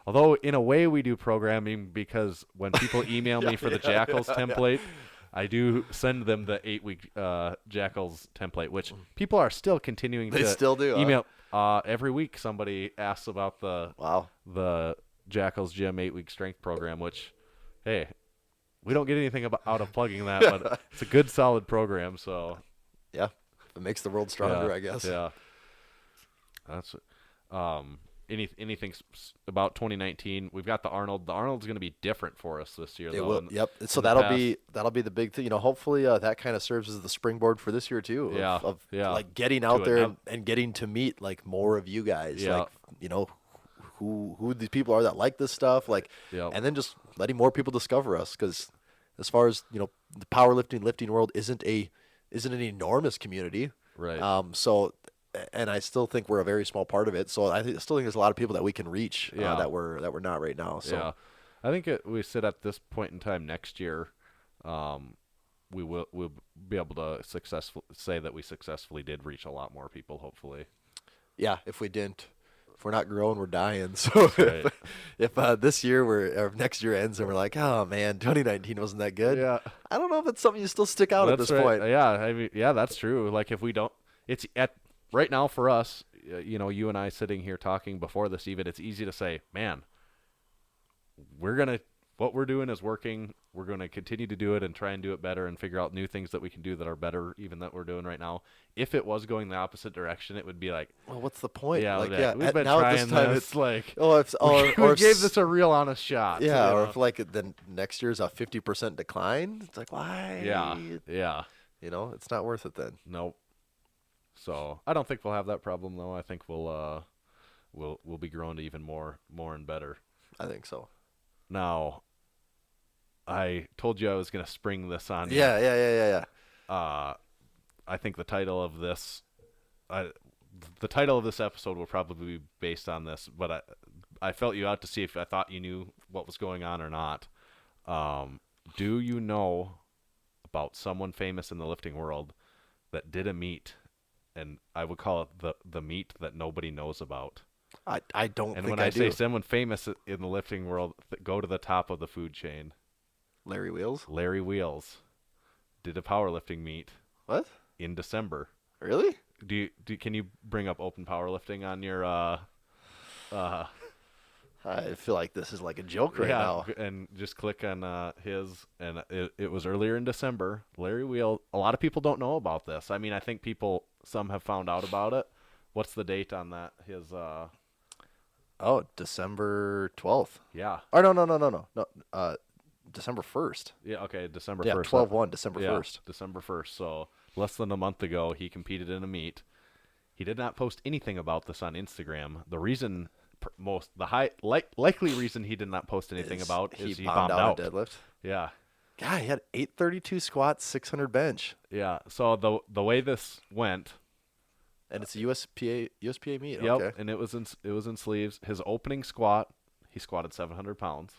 although in a way we do programming because when people email me for the Jackals template, I do send them the 8-week Jackals template, which people are still continuing to still do, email. Every week somebody asks about the Jackals Gym 8-week strength program, which, hey, we don't get anything out of plugging that, but it's a good, solid program. So, yeah, it makes the world stronger, I guess. Yeah, that's anything about 2019. We've got the Arnold. The Arnold's going to be different for us this year. It will. Yep. So that'll be the big thing. Hopefully that kind of serves as the springboard for this year too. Like getting out there and getting to meet like more of you guys. Yeah. Like who these people are that like this stuff. Like, and then just letting more people discover us, because as far as the powerlifting lifting world isn't an enormous community. Right. And I still think we're a very small part of it. So I still think there's a lot of people that we can reach that we're not right now. So yeah, I think we sit at this point in time next year, we'll be able to say that we successfully did reach a lot more people. Hopefully. Yeah, if we're not growing, we're dying. So right. if this year or next year ends and we're like, oh man, 2019 wasn't that good. Yeah, I don't know if it's something you still stick out at this point. Yeah, I mean, that's true. Like if we don't, it's at right now for us, you and I sitting here talking before this even, it's easy to say, man, what we're doing is working. We're going to continue to do it and try and do it better and figure out new things that we can do that are better even that we're doing right now. If it was going the opposite direction, it would be like, well, what's the point? Yeah, we've been now trying at this time this. Like, we gave this a real honest shot. Yeah, or if like then next year's a 50% decline, it's like, why? Yeah. It's not worth it then. Nope. So I don't think we'll have that problem though. I think we'll be growing to even more and better. I think so. Now, I told you I was going to spring this on you. Yeah. I think the title of this episode will probably be based on this, but I felt you out to see if I thought you knew what was going on or not. Do you know about someone famous in the lifting world that did a meet, and I would call it the meet that nobody knows about? I don't think I do. And when I say someone famous in the lifting world, go to the top of the food chain. Larry Wheels? Larry Wheels did a powerlifting meet. What? In December. Really? Can you bring up open powerlifting on your I feel like this is like a joke right now. And just click on his, and it was earlier in December. Larry Wheels. A lot of people don't know about this. I mean, I think some have found out about it. What's the date on that? His December 12th. Yeah. Oh no. December 1st. Yeah, okay, December 1st. 12/1, December 1st. December 1st. So less than a month ago, he competed in a meet. He did not post anything about this on Instagram. The reason, likely reason he did not post anything about is he bombed out. Deadlift. Yeah. God, he had 832 squats, 600 bench. Yeah. So the way this went. And it's a USPA meet. Yep. Okay. And it was in sleeves. His opening squat, he squatted 700 pounds.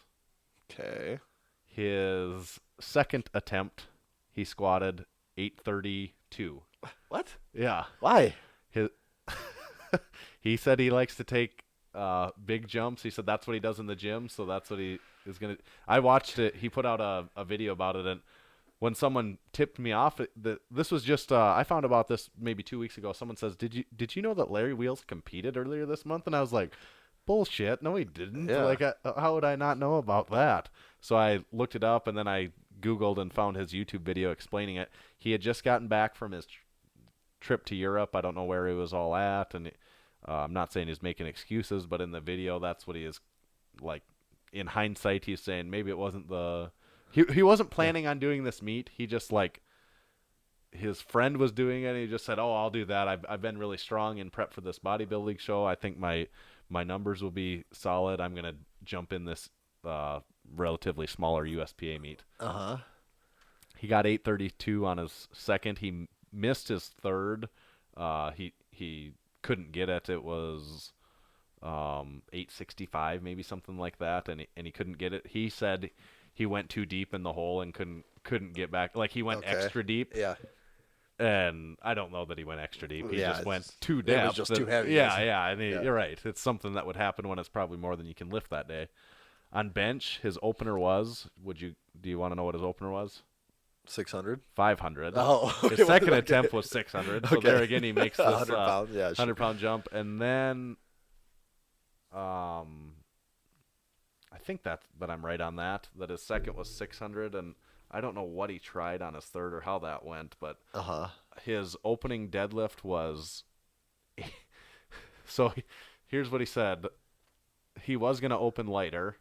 Okay. His second attempt, he squatted 832. What? Yeah. Why? He said he likes to take big jumps. He said that's what he does in the gym, so that's what he is going to. I watched it. He put out a video about it, and when someone tipped me off, this was just I found about this maybe 2 weeks ago. Someone says, "Did you know that Larry Wheels competed earlier this month?" And I was like, "Bullshit! No, he didn't. Yeah. Like, how would I not know about that?" So I looked it up, and then I Googled and found his YouTube video explaining it. He had just gotten back from his trip to Europe. I don't know where he was all at, and I'm not saying he's making excuses, but in the video, that's what he is like. In hindsight, he's saying maybe it wasn't the. He wasn't planning on doing this meet. He just like his friend was doing it, and he just said, "Oh, I'll do that. I've been really strong in prep for this bodybuilding show. I think my numbers will be solid. I'm gonna jump in this relatively smaller USPA meet." He got 8:32 on his second. He missed his third. He couldn't get it. It was 8:65, maybe something like that, and he couldn't get it. He said he went too deep in the hole and couldn't get back. Like he went extra deep. Yeah. And I don't know that he went extra deep. He just went too It depth. was just too heavy. Yeah. And you're right. It's something that would happen when it's probably more than you can lift that day. On bench, his opener was. Do you want to know what his opener was? 600. 500. Oh, his second attempt was 600. So there again, he makes this 100 pounds. Yeah, 100-pound jump, and then I think that I'm right on that. That his second was 600, and I don't know what he tried on his third or how that went, but his opening deadlift was. So here's what he said: he was going to open lighter,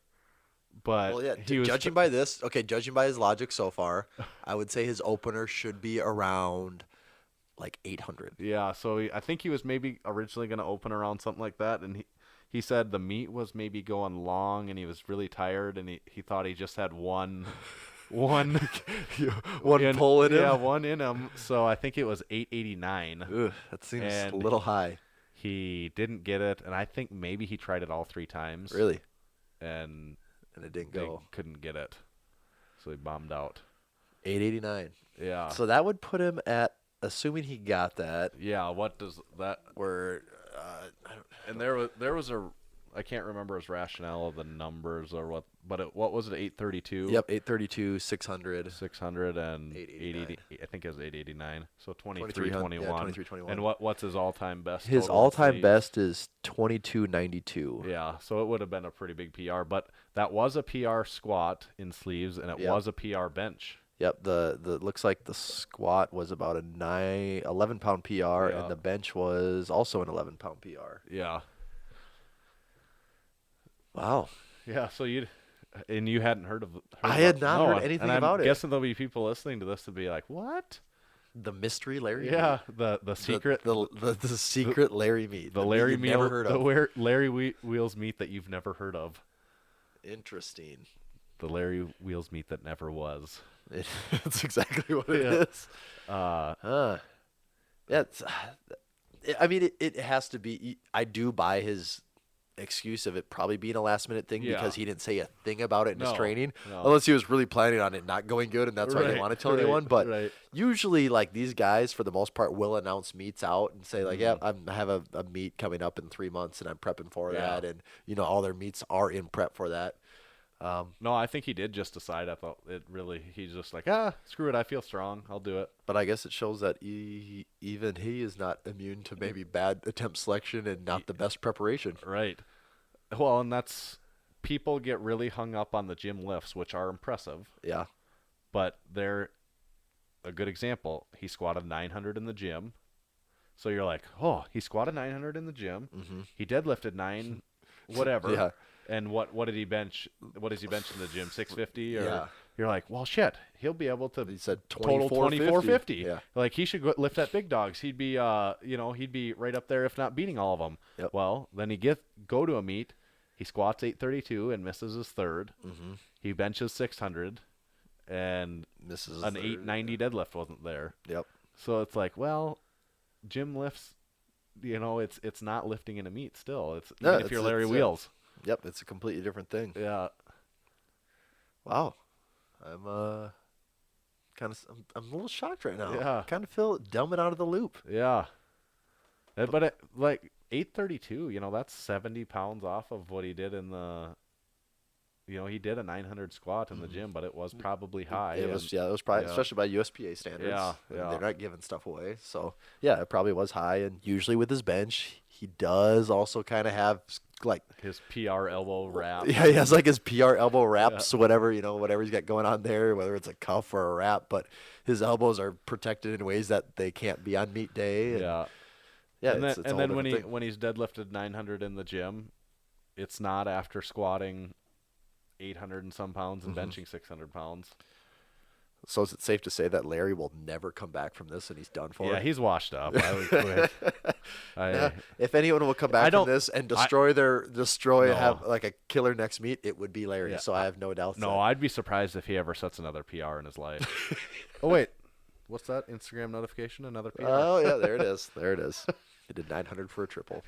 but he was judging by his logic so far, I would say his opener should be around like 800. Yeah, so I think he was maybe originally going to open around something like that, and he said the meet was maybe going long, and he was really tired, and he thought he just had one pull in him. Yeah, one in him. So I think it was 889. Ugh, that seems a little high. He didn't get it, and I think maybe he tried it all 3 times. Really? And it didn't go. Couldn't get it, so he bombed out. 889. Yeah. So that would put him at, assuming he got that. Yeah. What does that? There was a. I can't remember his rationale of the numbers or what, but what was it? 832. Yep, 832, 600, 600, and 880. I think it was 889. So 2321. Yeah, 2321. And what's his all-time best? His all-time best is 2292. Yeah, so it would have been a pretty big PR, but that was a PR squat in sleeves, and it was a PR bench. Yep, the looks like the squat was about a 11-pound PR, and the bench was also an 11-pound PR. Yeah. Wow. Yeah, so you hadn't heard of I had not heard anything about it. I'm guessing there'll be people listening to this to be like, "What? The mystery Larry?" Yeah, the secret the secret Larry meat. The Larry meal, never heard of. The Larry Wheels meat that you've never heard of. Interesting. The Larry Wheels meat that never was. That's exactly what it is. Yeah, I mean, it has to be. I do buy his excuse of it probably being a last-minute thing because he didn't say a thing about it in his training, unless he was really planning on it not going good, and that's why he didn't want to tell anyone. But usually, like, these guys, for the most part, will announce meets out and say, like, I have a meet coming up in 3 months, and I'm prepping for that, and, all their meets are in prep for that. No, I think he did just decide. I thought he's just like, screw it, I feel strong, I'll do it. But I guess it shows that even he is not immune to maybe bad attempt selection and not the best preparation. Right. Well, and people get really hung up on the gym lifts, which are impressive. Yeah. But they're a good example. He squatted 900 in the gym. So you're like, oh, he squatted 900 in the gym. Mm-hmm. He deadlifted 9, whatever. Yeah. And what did he bench? What does he bench in the gym? 650? Or you're like, well, shit, he'll be able to. He said total 2450. Yeah. Like he should lift at big dogs. He'd be, he'd be right up there, if not beating all of them. Yep. Well, then go to a meet. He squats 832 and misses his third. Mm-hmm. He benches 600, and misses an 890 deadlift wasn't there. Yep. So it's like, well, gym lifts. It's not lifting in a meet. Still, even if you're Larry Wheels. Yep, it's a completely different thing. Yeah. Wow. I'm I'm a little shocked right now. Yeah. Kind of feel dumb and out of the loop. Yeah. But like 832, that's 70 pounds off of what he did in the he did a 900 squat in the gym, but it was probably high. It was probably, especially by USPA standards. Yeah. They're not giving stuff away. So, yeah, it probably was high. And usually with his bench, he does also kind of have like his PR elbow wrap. Yeah, he has like his PR elbow wraps, whatever he's got going on there, whether it's a cuff or a wrap. But his elbows are protected in ways that they can't be on meet day. And, yeah. And then when he's deadlifted 900 in the gym, it's not after squatting 800 and some pounds and benching 600 pounds. So is it safe to say that Larry will never come back from this and he's done for? Yeah, he's washed up. I would quit. If anyone will come back from this and have like a killer next meet, it would be Larry. So I have no doubt. No, I'd be surprised if he ever sets another PR in his life. Oh wait, what's that Instagram notification? Another PR? Oh yeah, there it is. There it is. He did 900 for a triple.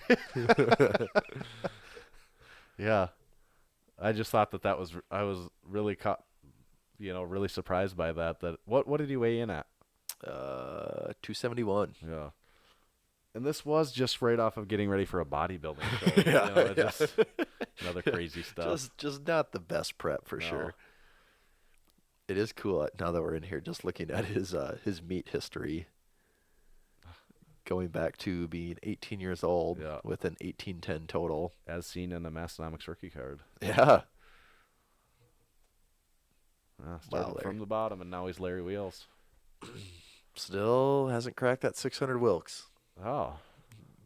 Yeah. I just thought that was I was really really surprised by that. What did he weigh in at? 271. Yeah. And this was just right off of getting ready for a bodybuilding show. Just another crazy stuff. Just not the best prep for sure. It is cool now that we're in here just looking at his meet history. Going back to being 18 years old with an 1810 total. As seen in the Massenomics rookie card. Yeah. Started from the bottom, and now he's Larry Wheels. Still hasn't cracked that 600 Wilks. Oh.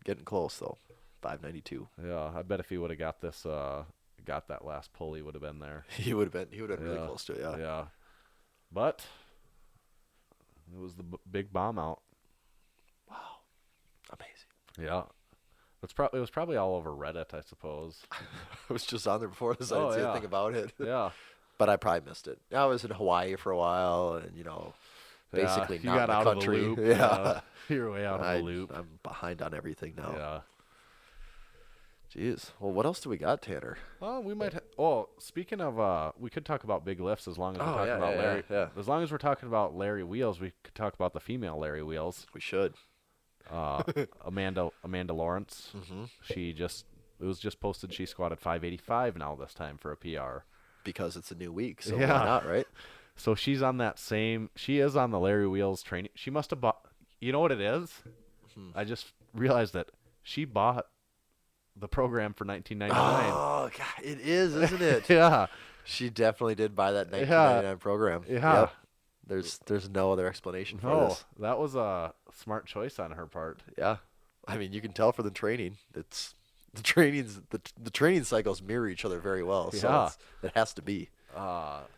Getting close, though. 592. Yeah, I bet if he would have got this, got that last pull, he would have been there. He would have been really close to it, yeah. Yeah. But it was the big bomb out. Wow. Amazing. Yeah. It was probably all over Reddit, I suppose. I was just on there before this. I didn't say anything about it. Yeah. But I probably missed it. I was in Hawaii for a while, and basically you not got in the out country. Of the loop. Yeah. You're way out of the loop. I'm behind on everything now. Yeah. Jeez. Well, what else do we got, Tanner? We might. Speaking of, we could talk about big lifts as long as we're talking about Larry. Yeah. As long as we're talking about Larry Wheels, we could talk about the female Larry Wheels. We should. Amanda Lawrence. It was just posted. She squatted 585 now this time for a PR. Because it's a new week, so why not, right? So she is on the Larry Wheels training. She must have bought, you know what it is? I just realized that she bought the program for $19.99. Oh, God, it is, isn't it? Yeah. She definitely did buy that $19.99 program. Yeah. Yep. There's no other explanation for this. That was a smart choice on her part. Yeah. I mean, you can tell for the training. It's the training cycles mirror each other very well. So it has to be. But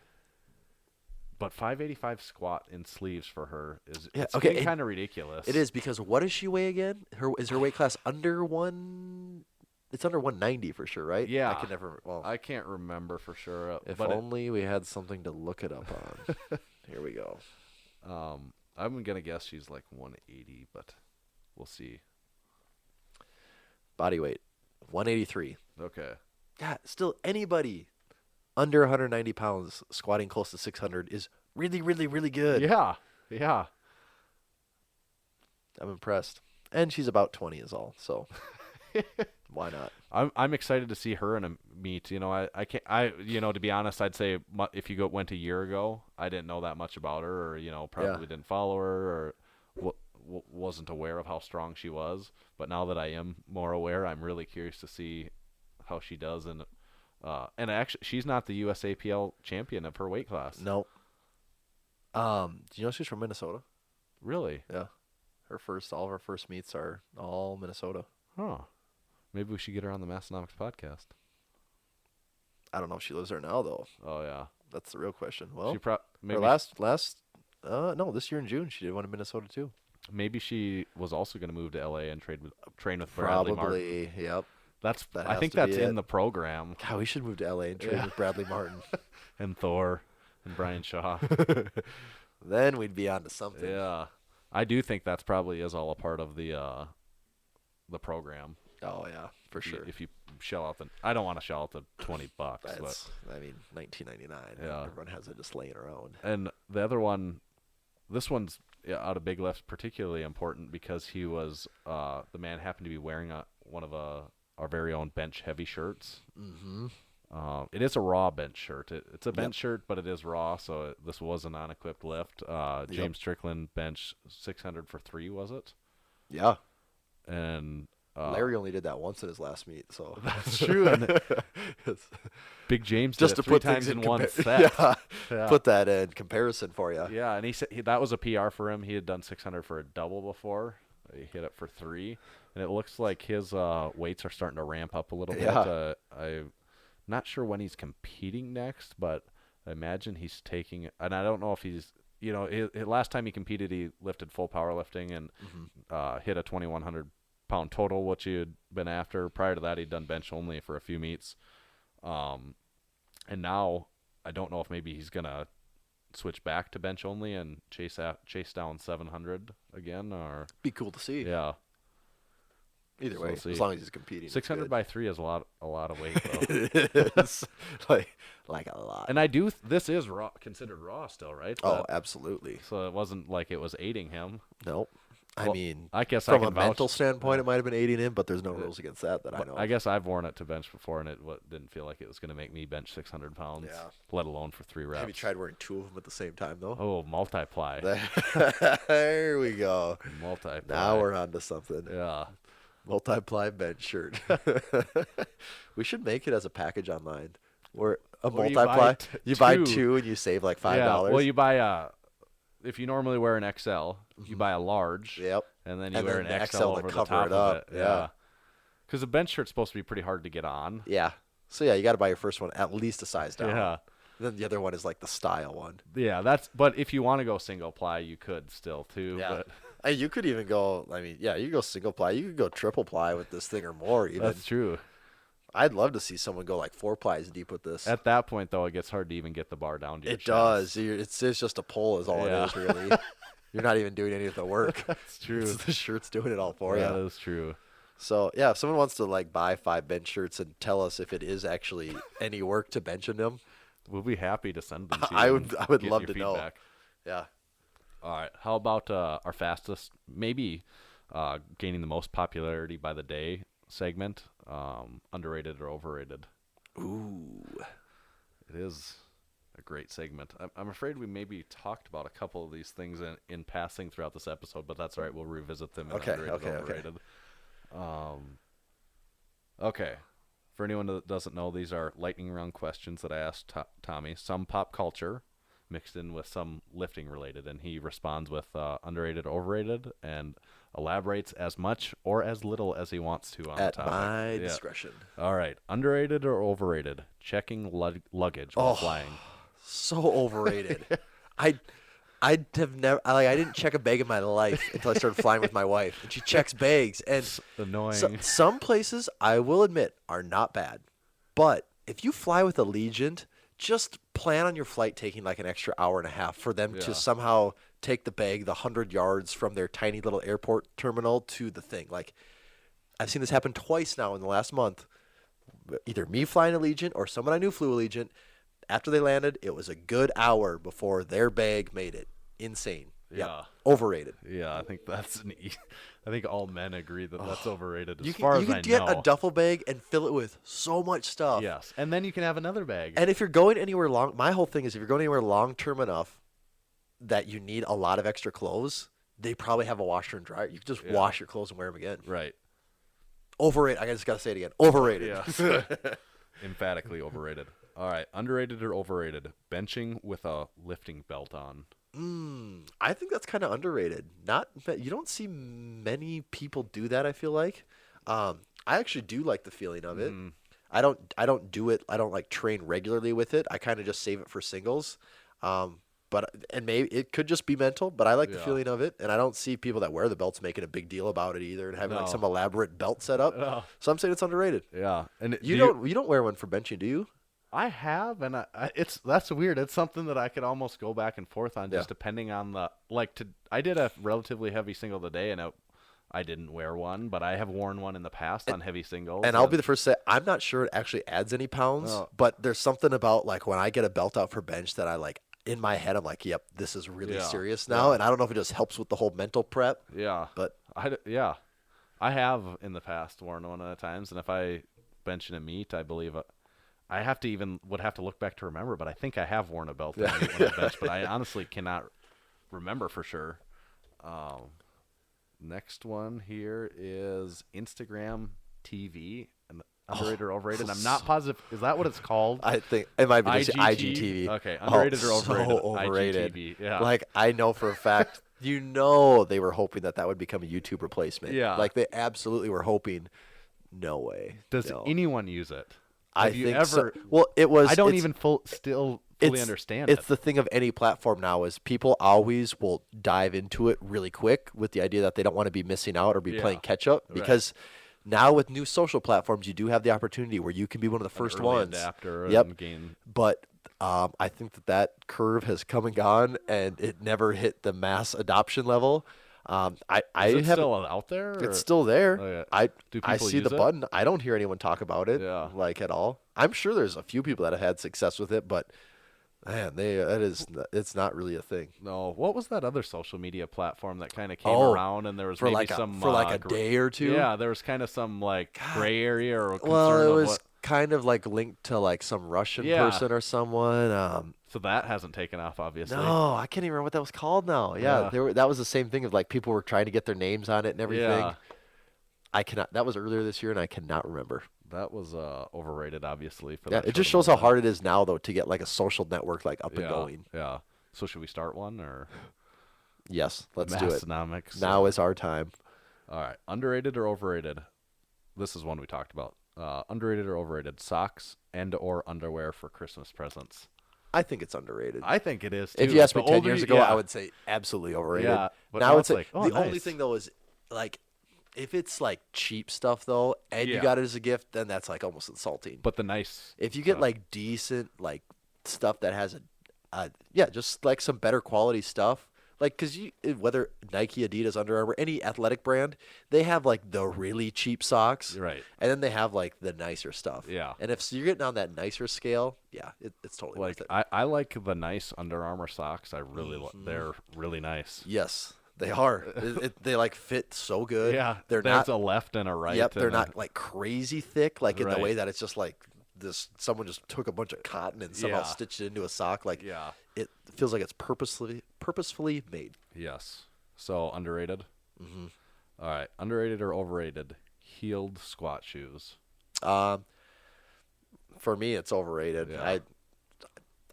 585 squat in sleeves for her is kind of ridiculous. It is, because what does she weigh again? Is her weight class under one? It's under 190 for sure, right? Yeah. I I can't remember for sure. If only we had something to look it up on. Here we go. I'm gonna guess she's like 180, but we'll see. Body weight, 183. Okay. Yeah, still anybody under 190 pounds squatting close to 600 is really, really, really good. Yeah. I'm impressed. And she's about 20 is all, so why not? I'm excited to see her in a meet. I can't. To be honest, I'd say if you went a year ago, I didn't know that much about her, or probably didn't follow her, or wasn't aware of how strong she was. But now that I am more aware, I'm really curious to see how she does. And actually, she's not the USAPL champion of her weight class. No. Do you know she's from Minnesota? Really? Yeah. All of her first meets are all Minnesota. Huh. Maybe we should get her on the Massenomics podcast. I don't know if she lives there now, though. Oh, yeah. That's the real question. Well, maybe this year in June, she did one in Minnesota, too. Maybe she was also going to move to L.A. and train with Bradley Martin. Probably, yep. I think that's in the program. God, we should move to L.A. and train with Bradley Martin. And Thor and Brian Shaw. Then we'd be on to something. Yeah. I do think that's probably is all a part of the program. Oh, yeah, for sure. If you shell out I don't want to shell out the $20, but I mean, $19.99. Yeah. Everyone has it just laying around. And the other one, this one's out of big lifts particularly important because he was the man happened to be wearing one of our very own bench heavy shirts. It is a raw bench shirt. It's a bench shirt, but it is raw, so this was a non-equipped lift. James Strickland bench 600 for 3, was it? Yeah. And Larry only did that once in his last meet, so that's true. And Big James just did to it 3 put times things in one set. Yeah. Put that in comparison for you. Yeah, and he said that was a PR for him. He had done 600 for a double before. He hit it for 3, and it looks like his weights are starting to ramp up a little bit. I'm not sure when he's competing next, but I imagine he's taking. And I don't know if he's. Last time he competed, he lifted full powerlifting and hit a 2,100-pound total, which he had been after. Prior to that, he'd done bench only for a few meets. And now I don't know if maybe he's going to switch back to bench only and chase down 700 again, or be cool to see. Yeah. Either way, we'll as long as he's competing. 600 by 3 is a lot of weight, though. It is like a lot. And this is raw, considered raw still, right? Absolutely. So it wasn't like it was aiding him. Nope. Well, I mean, I guess from I a can mental vouch. standpoint, it might have been aiding him, but there's no rules against that I know. I guess I've worn it to bench before, and it didn't feel like it was going to make me bench 600 pounds, let alone for 3 reps. Have you tried wearing 2 of them at the same time, though? Oh, multiply. There we go. Multiply. Now we're on to something. Yeah. Multiply bench shirt. We should make it as a package online. Where a multiply, you buy 2 and you save like $5. Yeah. Well, you buy if you normally wear an XL, you buy a large. Yep. And then you wear an XL over the top of it. Yeah. Because a bench shirt's supposed to be pretty hard to get on. Yeah. So yeah, you got to buy your first one at least a size down. Yeah. Then the other one is like the style one. Yeah, but if you want to go single ply, you could still too. Yeah. But you could even go. I mean, yeah, you could go single ply. You could go triple ply with this thing or more. Even. That's true. I'd love to see someone go like 4 plies deep with this. At that point, though, it gets hard to even get the bar down to your It does. It's just a pull is all it is, really. You're not even doing any of the work. That's true. It's the shirt's doing it all for you. That is true. So, yeah, if someone wants to like buy 5 bench shirts and tell us if it is actually any work to bench in them, we'll be happy to send them to you. I would love to feedback. know. Yeah. All right. How about our fastest, maybe gaining the most popularity by the day segment, underrated or overrated? Ooh. It is a great segment. I'm afraid we maybe talked about a couple of these things in passing throughout this episode, but that's all right. We'll revisit them in underrated and overrated. Okay. For anyone that doesn't know, these are lightning round questions that I asked Tommy. Some pop culture mixed in with some lifting related, and he responds with underrated, overrated, and elaborates as much or as little as he wants to on the topic. At my discretion. All right. Underrated or overrated? Checking luggage while flying. So overrated. I have never I didn't check a bag in my life until I started flying with my wife, and she checks bags. And it's annoying. Some places, I will admit, are not bad, but if you fly with Allegiant, just plan on your flight taking like an extra hour and a half for them to somehow take the bag the 100 yards from their tiny little airport terminal to the thing. Like, I've seen this happen twice now in the last month. Either me flying Allegiant or someone I knew flew Allegiant. After they landed, it was a good hour before their bag made it. Insane. Yeah. Overrated. Yeah, I think that's I think all men agree that that's overrated as You far as I know. can get a duffel bag and fill it with so much stuff. Yes, and then you can have another bag. And if you're going anywhere long, my whole thing is if you're going anywhere long-term enough that you need a lot of extra clothes, they probably have a washer and dryer. You can just wash your clothes and wear them again. Right. Overrated. I just got to say it again. Overrated. Yeah. Emphatically overrated. All right. Underrated or overrated? Benching with a lifting belt on. I think that's kind of underrated. You don't see many people do that, I feel like. I actually do like the feeling of it. I don't do it. I don't like train regularly with it. I kind of just save it for singles. And maybe it could just be mental, but I like the feeling of it. And I don't see people that wear the belts making a big deal about it either and having like some elaborate belt set up. So I'm saying it's underrated. Yeah. And you don't wear one for benching, do you? I have, and that's weird. It's something that I could almost go back and forth on, just depending on I did a relatively heavy single today, and I didn't wear one, but I have worn one in the past on heavy singles. And I'll be the first to say, I'm not sure it actually adds any pounds, but there's something about like when I get a belt out for bench that I like. In my head, I'm like, yep, this is really serious now, and I don't know if it just helps with the whole mental prep. Yeah, but I have in the past worn one at times, and if I bench in a meet, I believe I would have to look back to remember, but I think I have worn a belt when I bench, but I honestly cannot remember for sure. Next one here is Instagram TV, and underrated or overrated. I'm not positive. Is that what it's called? I think it might be just IGTV? IGTV. Okay, underrated or overrated? So overrated. IGTV, yeah. Like, I know for a fact, they were hoping that would become a YouTube replacement. Yeah. Like, they absolutely were hoping. No way. Does no. anyone use it? I Have you think ever? so. Well, it was. I don't it's- even still fully understand It's it. the thing of any platform now is people always will dive into it really quick with the idea that they don't want to be missing out or be playing catch up because now with new social platforms you do have the opportunity where you can be one of the first ones. Adapter Yep. and gain. But I think that curve has come and gone and it never hit the mass adoption level. I Is it haven't. still out there? It's still there. Oh, yeah. I Do I people see use the it? button. I don't hear anyone talk about it Yeah. at all. I'm sure there's a few people that have had success with it, but man, it's not really a thing. No. What was that other social media platform that kind of came Oh, around and there was for maybe like some a day or two. Yeah, there was kind of some like gray area or concern Well, it of was what. kind of like linked to like some Russian Yeah. person or someone. So that hasn't taken off, obviously. No, I can't even remember what that was called now. Yeah, Yeah. that was the same thing of like people were trying to get their names on it and everything. Yeah. I cannot. That was earlier this year, and I cannot remember. That was overrated, obviously. For Yeah, that it just short shows how amount of hard it is now, though, to get like a social network like up time. and going. Yeah. So should we start one or Yes, let's do it. Massenomics? Now is our time. All right. Underrated or overrated? This is one we talked about. Underrated or overrated? Socks and/or underwear for Christmas presents. I think it's underrated. I think it is too. If you asked me The 10 older years you- ago, yeah. I would say absolutely overrated. Yeah, but now now it's it's like, like, oh, the only nice. thing though is like if it's like cheap stuff though, and you Yeah. got it as a gift, then that's like almost insulting. But the nice. If you get stuff. like decent like stuff that has just like some better quality stuff, like because whether Nike, Adidas, Under Armour, any athletic brand, they have like the really cheap socks, Right. and then they have like the nicer stuff. Yeah. And if you're getting on that nicer scale, yeah, it's totally Like worth it. I like the nice Under Armour socks. I really they're really nice. Yes, they are. They like fit so good. Yeah, they're there's not. a left and a right. Yep, they're and a- not like crazy thick, like in the way Right. that it's just like this. Someone just took a bunch of cotton and somehow Yeah. stitched it into a sock. Like Yeah. it feels like it's purposefully made. Yes. So underrated. Mm-hmm. All right. Underrated or overrated? Heeled squat shoes. For me, it's overrated. Yeah.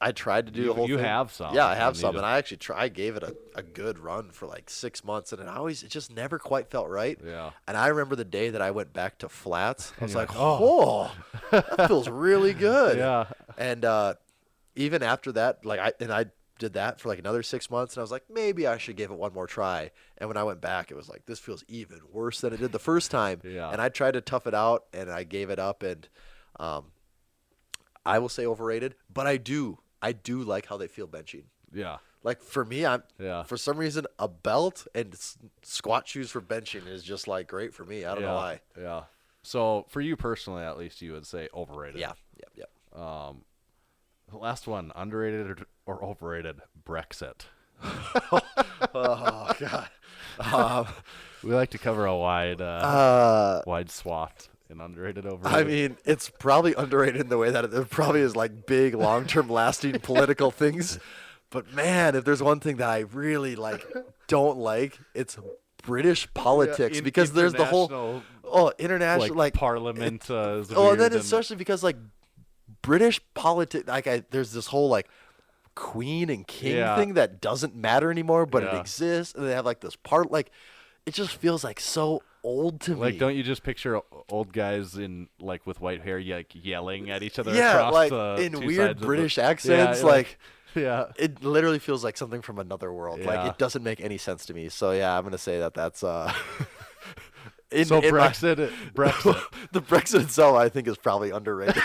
I tried to do the whole You thing. have some. Yeah, I You have need some, to- and I actually I gave it a good run for like 6 months, and it just never quite felt right. Yeah. And I remember the day that I went back to flats, I was you're like, like, oh, that feels really good. Yeah. And even after that, like I did that for like another 6 months, and I was like, maybe I should give it one more try. And when I went back, it was like, this feels even worse than it did the first time. Yeah. And I tried to tough it out, and I gave it up, and I will say overrated, but I do like how they feel benching. Yeah. Like for me, for some reason a belt and squat shoes for benching is just like great for me. I don't know why. Yeah. So for you personally, at least, you would say overrated. Yeah. The last one, underrated or overrated? Brexit. Oh God. We like to cover a wide swath in underrated, overrated. I mean, it's probably underrated in the way that it probably is like big, long-term, lasting political things. But man, if there's one thing that I really don't like, it's British politics because there's the whole international like parliament. Is and weird then especially because like British politics, there's this whole like queen and king thing that doesn't matter anymore, but it exists, and they have like this part it just feels like so old to me. Like, don't you just picture old guys in with white hair yelling at each other? Yeah, across like the in two weird sides of British the, accents, yeah. It literally feels like something from another world. Yeah. Like it doesn't make any sense to me. So yeah, I'm gonna say that's So Brexit. the Brexit itself, I think, is probably underrated.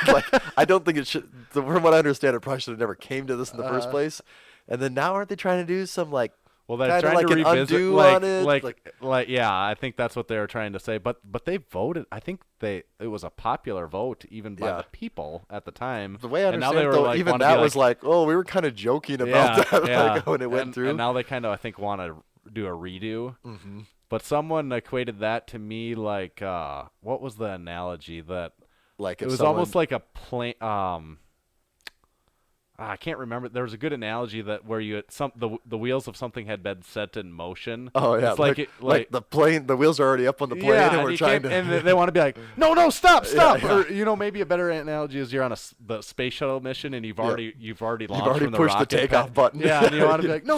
I don't think it should. From what I understand, it probably should have never came to this in the first place. And then now, aren't they trying to do some Well, they're kinda trying like to an revisit, undo on it? yeah, I think that's what they were trying to say. But they voted. I think it was a popular vote even by the people at the time. The way I and now understand, they were though, even wanna that be was we were kind of joking about that when it went through. And now they kind of, I think, want to do a redo. Mm-hmm. But someone equated that to me what was the analogy that Like it was almost like a plane. I can't remember. There was a good analogy that where the wheels of something had been set in motion. Oh yeah, it's like the plane. The wheels are already up on the plane, and we're trying to. And they want to be like, no, stop. Or maybe a better analogy is you're on the space shuttle mission and you've already launched from the pushed rocket the takeoff button. Yeah, and you want to be like, no,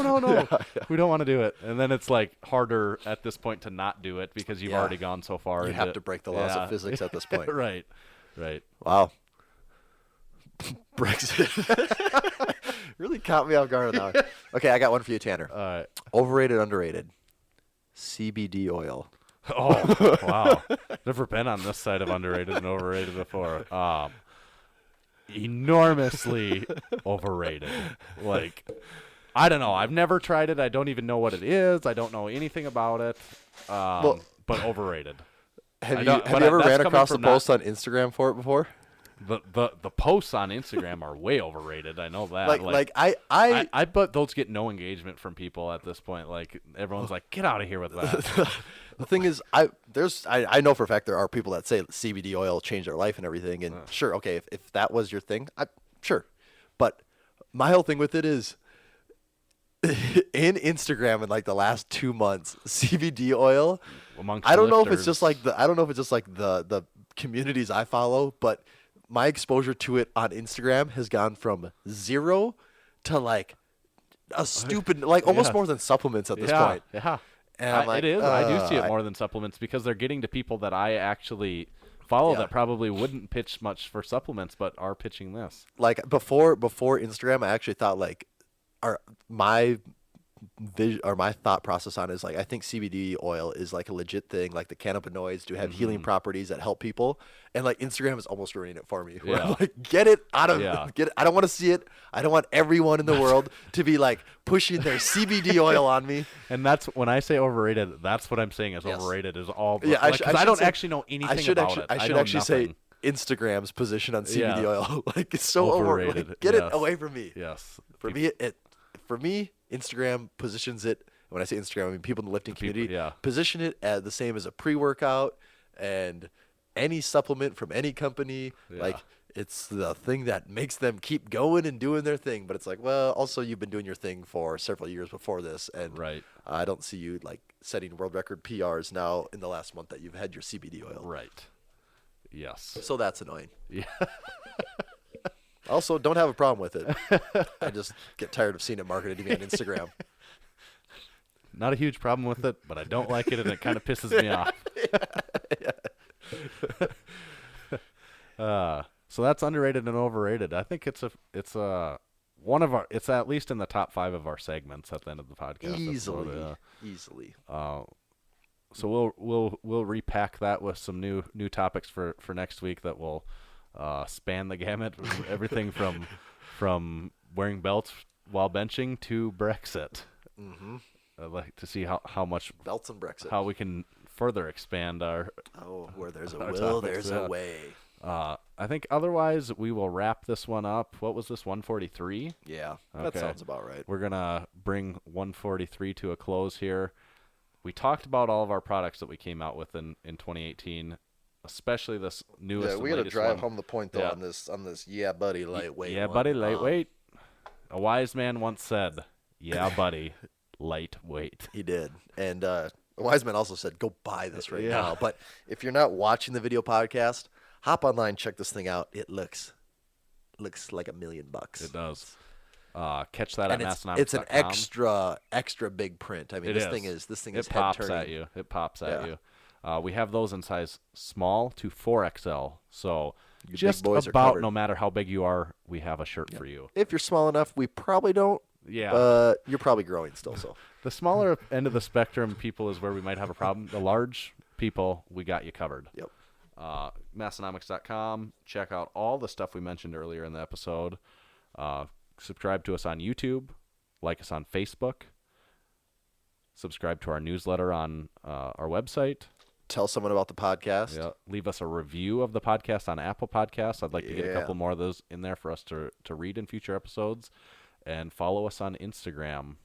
we don't want to do it. And then it's like harder at this point to not do it because you've already gone so far. You have to break the laws of physics at this point. Right. Wow. Brexit really caught me off guard on that. Okay, I got one for you, Tanner. All right. Overrated, underrated. CBD oil. Oh, wow. Never been on this side of underrated and overrated before. Enormously overrated. Like, I don't know. I've never tried it. I don't even know what it is. I don't know anything about it. But overrated. Have you ever ran across a post on Instagram for it before? The posts on Instagram are way overrated. I know that. I bet those get no engagement from people at this point. Like everyone's like, get out of here with that. The thing is, I know for a fact there are people that say CBD oil changed their life and everything. And sure, okay, if that was your thing, sure. But my whole thing with it is, in Instagram in like the last 2 months, CBD oil. I don't know if it's just like the communities I follow, but my exposure to it on Instagram has gone from 0 to like a stupid, like almost more than supplements at this point. Yeah, and I'm like, it is. I do see it more than supplements because they're getting to people that I actually follow that probably wouldn't pitch much for supplements, but are pitching this. Like before Instagram, I actually thought like my thought process on it is like I think CBD oil is like a legit thing. Like the cannabinoids do have healing properties that help people, and like Instagram is almost ruining it for me. Where I'm like, get it out of get it. I don't want to see it. I don't want everyone in the world to be like pushing their CBD oil on me. And that's when I say overrated. That's what I'm saying is overrated is all. I don't actually know anything about it. I should actually say Instagram's position on CBD oil. Like it's so overrated. Like, get it away from me. Yes. For me, Instagram positions it. When I say Instagram, I mean people in the lifting community. Position it as the same as a pre-workout and any supplement from any company. Like it's the thing that makes them keep going and doing their thing. But it's like, well, also you've been doing your thing for several years before this, and I don't see you like setting world record PRs now in the last month that you've had your CBD oil. Right. Yes. So that's annoying. Yeah. Also, don't have a problem with it. I just get tired of seeing it marketed to me on Instagram. Not a huge problem with it, but I don't like it, and it kind of pisses me off. So that's underrated and overrated. I think it's one of our. It's at least in the top 5 of our segments at the end of the podcast. Easily. So we'll repack that with some new topics for next week that will span the gamut, everything from wearing belts while benching to Brexit. Mm-hmm. I'd like to see how much belts and Brexit, how we can further expand our. Where there's a will, there's a way. I think otherwise we will wrap this one up. What was this, 143? Yeah, that sounds about right. We're gonna bring 143 to a close here. We talked about all of our products that we came out with in 2018. Especially this newest. Yeah, we got to drive home the point though on this. Yeah, buddy, lightweight. Yeah, buddy, lightweight. A wise man once said, "Yeah, buddy, lightweight." He did, and a wise man also said, "Go buy this right now." But if you're not watching the video podcast, hop online, check this thing out. It looks like $1 million. It does. Catch that at Massenomics.com. It's an extra big print. I mean, this thing is head turning. It pops at you. We have those in size small to 4XL. So just about no matter how big you are, we have a shirt for you. If you're small enough, we probably don't. Yeah. You're probably growing still. So the smaller end of the spectrum people is where we might have a problem. The large people, we got you covered. Yep. Massenomics.com. Check out all the stuff we mentioned earlier in the episode. Subscribe to us on YouTube. Like us on Facebook. Subscribe to our newsletter on our website. Tell someone about the podcast. Yeah. Leave us a review of the podcast on Apple Podcasts. I'd like to get a couple more of those in there for us to read in future episodes. And follow us on Instagram.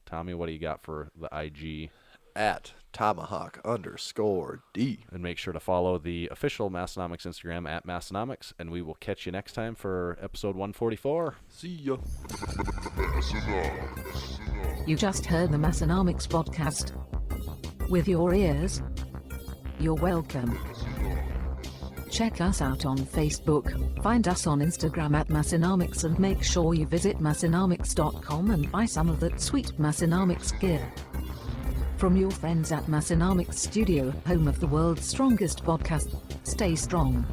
Tommy, what do you got for the IG? at Tomahawk_D. And make sure to follow the official Massenomics Instagram at Massenomics, and we will catch you next time for episode 144. See ya. You just heard the Massenomics podcast. With your ears. You're welcome. Check us out on Facebook, find us on Instagram at Massenomics, and make sure you visit Massenomics.com and buy some of that sweet Massenomics gear. From your friends at Massenomics Studio, home of the world's strongest podcast, stay strong.